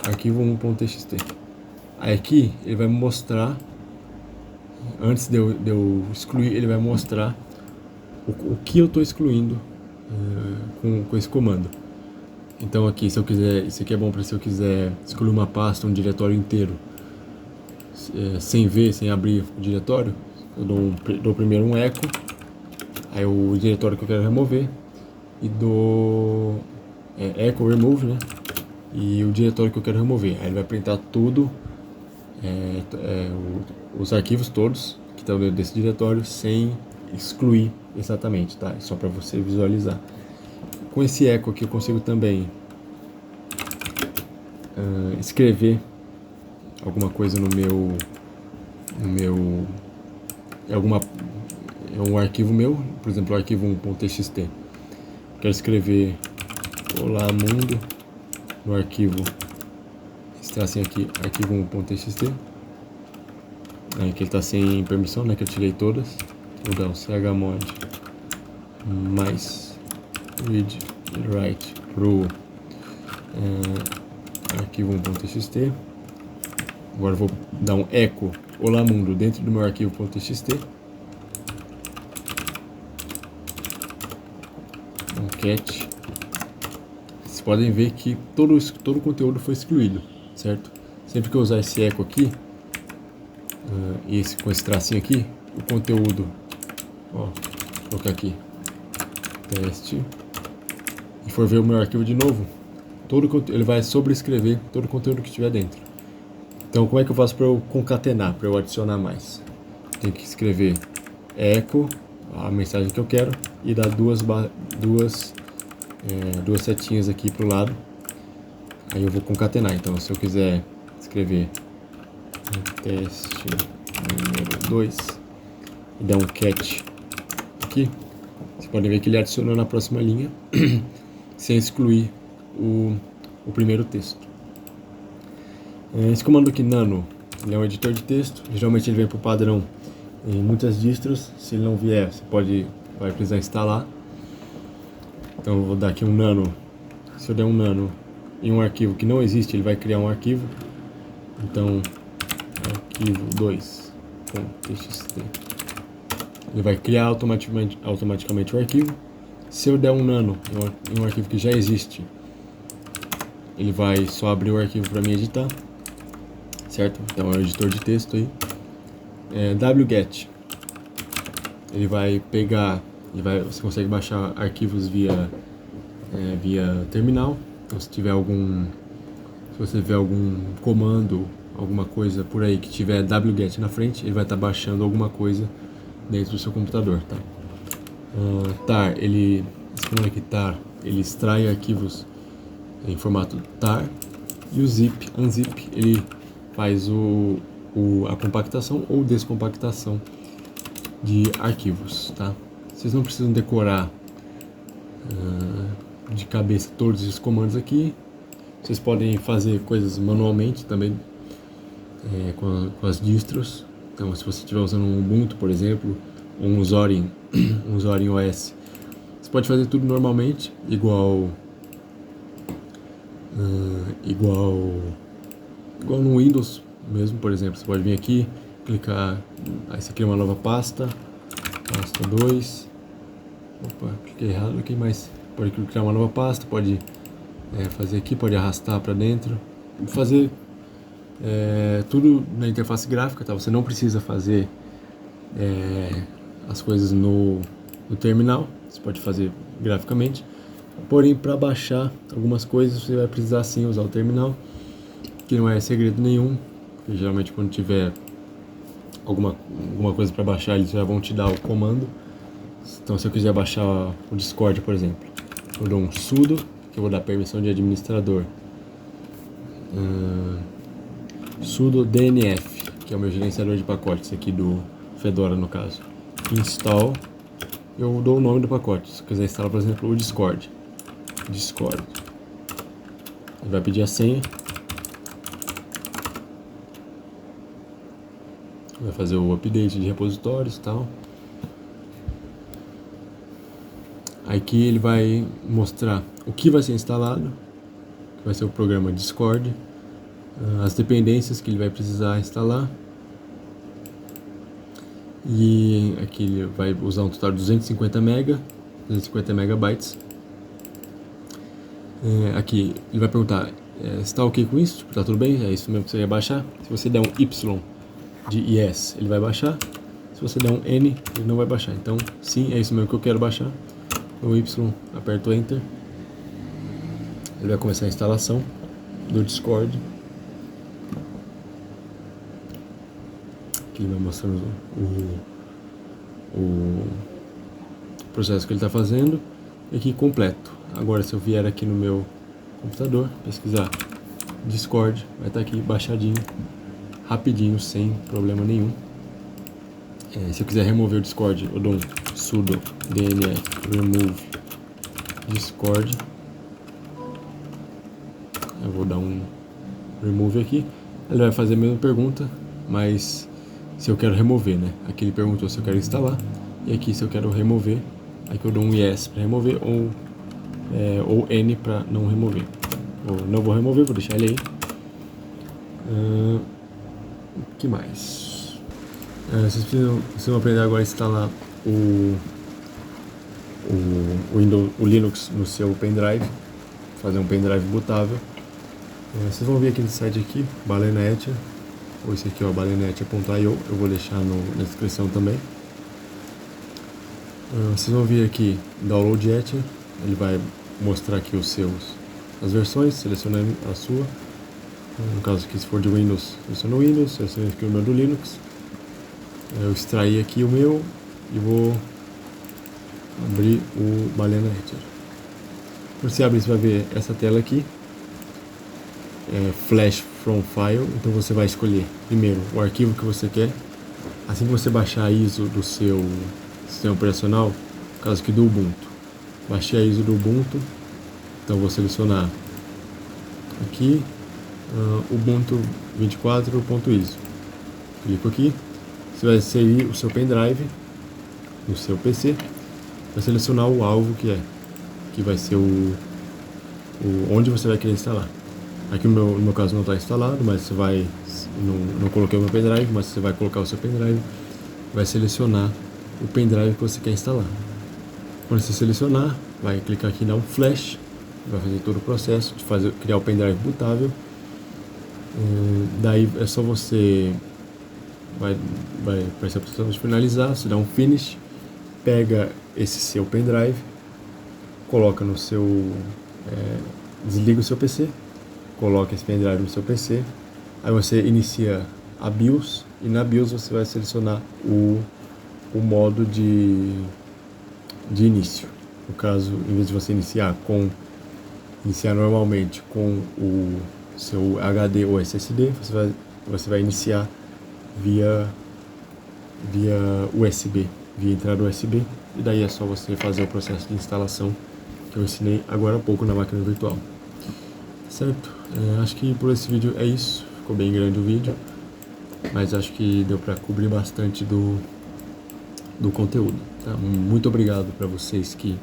arquivo 1.txt. Aí aqui ele vai me mostrar, antes de eu excluir, ele vai mostrar o que eu estou excluindo com esse comando. Então aqui, se eu quiser, isso aqui é bom para se eu quiser excluir uma pasta, um diretório inteiro, sem abrir o diretório, eu dou primeiro um echo, aí o diretório que eu quero remover, e dou echo remove, né? E o diretório que eu quero remover. Aí ele vai printar tudo, os arquivos todos que estão dentro desse diretório, sem excluir exatamente, tá? Só para você visualizar. Com esse echo aqui eu consigo também escrever alguma coisa no meu é um arquivo meu, por exemplo, o arquivo 1.txt. Quero escrever olá mundo no arquivo, está assim aqui, arquivo 1.txt. Aí que ele está sem permissão, né, que eu tirei todas. Vou dar um chmod mais read e write pro arquivo 1.txt. Agora vou dar um echo olá mundo dentro do meu arquivo.txt. Um cat. Vocês podem ver que todo o conteúdo foi excluído, certo? Sempre que eu usar esse echo aqui, com esse tracinho aqui, o conteúdo, ó, vou colocar aqui, teste, e for ver o meu arquivo de novo, ele vai sobrescrever todo o conteúdo que estiver dentro. Então, como é que eu faço para eu concatenar, para eu adicionar mais? Tem que escrever echo, a mensagem que eu quero, e dar duas setinhas aqui para o lado. Aí eu vou concatenar. Então, se eu quiser escrever teste número 2 e dar um cat aqui, você pode ver que ele adicionou na próxima linha sem excluir o primeiro texto. Esse comando aqui, nano, ele é um editor de texto. Geralmente ele vem por padrão em muitas distros. Se ele não vier, você vai precisar instalar. Então eu vou dar aqui um nano. Se eu der um nano em um arquivo que não existe, ele vai criar um arquivo. Então, arquivo 2.txt. Ele vai criar automaticamente o arquivo. Se eu der um nano em um arquivo que já existe, ele vai só abrir o arquivo para mim editar, certo? Então é o editor de texto aí. wget, ele vai pegar, você consegue baixar arquivos via terminal. Então se você vê algum comando, alguma coisa por aí que tiver wget na frente, ele vai estar baixando alguma coisa dentro do seu computador, tá? Tar, esse comando aqui, tar, ele extrai arquivos em formato tar, e o unzip, ele faz a compactação ou descompactação de arquivos, tá? Vocês não precisam decorar de cabeça todos esses comandos aqui. Vocês podem fazer coisas manualmente também com as distros. Então, se você estiver usando um Ubuntu, por exemplo, ou um Zorin OS, você pode fazer tudo normalmente, igual no Windows mesmo. Por exemplo, você pode vir aqui, clicar, aí você cria uma nova pasta 2. Opa, cliquei errado aqui, mas pode criar uma nova pasta, pode fazer aqui, pode arrastar para dentro, fazer tudo na interface gráfica, tá? Você não precisa fazer as coisas no terminal, você pode fazer graficamente. Porém, para baixar algumas coisas, você vai precisar sim usar o terminal, que não é segredo nenhum, porque geralmente quando tiver alguma coisa para baixar, eles já vão te dar o comando. Então, se eu quiser baixar o Discord, por exemplo, eu dou um sudo, que eu vou dar permissão de administrador, sudo DNF, que é o meu gerenciador de pacotes aqui do Fedora no caso, install, eu dou o nome do pacote. Se eu quiser instalar, por exemplo, o Discord, ele vai pedir a senha, vai fazer o update de repositórios e tal. Aqui ele vai mostrar o que vai ser instalado, que vai ser o programa Discord, as dependências que ele vai precisar instalar, e aqui ele vai usar um total de 250 megabytes. Aqui ele vai perguntar, está ok com isso? Tipo, tá tudo bem? É isso mesmo que você ia baixar? Se você der um Y de yes, ele vai baixar. Se você der um N, ele não vai baixar. Então, sim, é isso mesmo que eu quero baixar. O Y, aperto Enter. Ele vai começar a instalação do Discord. Aqui ele vai mostrando o processo que ele está fazendo. E aqui completo. Agora, se eu vier aqui no meu computador, pesquisar Discord, vai estar aqui baixadinho, rapidinho, sem problema nenhum. Se eu quiser remover o Discord, eu dou um sudo dnf remove Discord. Eu vou dar um remove aqui. Ele vai fazer a mesma pergunta, mas se eu quero remover, né? Aqui ele perguntou se eu quero instalar, e aqui se eu quero remover. Aqui eu dou um yes para remover, ou N para não remover. Ou não vou remover, vou deixar ele aí. O que mais? Vocês precisam aprender agora a instalar o Linux no seu pendrive, fazer um pendrive bootável. Vocês vão ver aqui no site aqui, Balena-Etcher, ou esse aqui, ó, balena-etcher.io, eu vou deixar na descrição também. Vocês vão vir aqui, Download Etcher, ele vai mostrar aqui as versões, selecionando a sua. No caso aqui, se for de Windows, seleciono o Windows, seleciono aqui o meu do Linux. Eu extraí aqui o meu e vou abrir o Balena-Etcher. Quando você abrir, você vai ver essa tela aqui, Flash from File. Então você vai escolher primeiro o arquivo que você quer. Assim que você baixar a ISO do seu sistema operacional, no caso aqui do Ubuntu, baixei a ISO do Ubuntu, então vou selecionar aqui Ubuntu 24.iso, clico aqui, você vai inserir o seu pendrive no seu PC, vai selecionar o alvo que vai ser onde você vai querer instalar. Aqui no meu caso não está instalado, mas você vai, não coloquei o meu pendrive, mas você vai colocar o seu pendrive, vai selecionar o pendrive que você quer instalar. Quando você selecionar, vai clicar aqui na Flash, vai fazer todo o processo de criar o pendrive bootável. Daí é só você vai prestar atenção de finalizar, você dá um finish, pega esse seu pendrive, coloca no seu, desliga o seu PC, coloca esse pendrive no seu PC, aí você inicia a BIOS, e na BIOS você vai selecionar o modo de início. No caso, em vez de você iniciar normalmente com o seu HD ou SSD, você vai iniciar via USB, via entrada USB, e daí é só você fazer o processo de instalação que eu ensinei agora há pouco na máquina virtual. Certo? Acho que por esse vídeo é isso. Ficou bem grande o vídeo, mas acho que deu para cobrir bastante do conteúdo. Tá? Muito obrigado para vocês que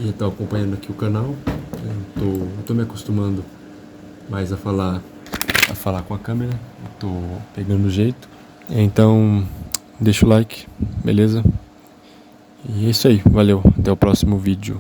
estão acompanhando aqui o canal. Estou me acostumando mais a falar com a câmera. Estou pegando o jeito. Então, deixa o like, beleza? E é isso aí. Valeu. Até o próximo vídeo.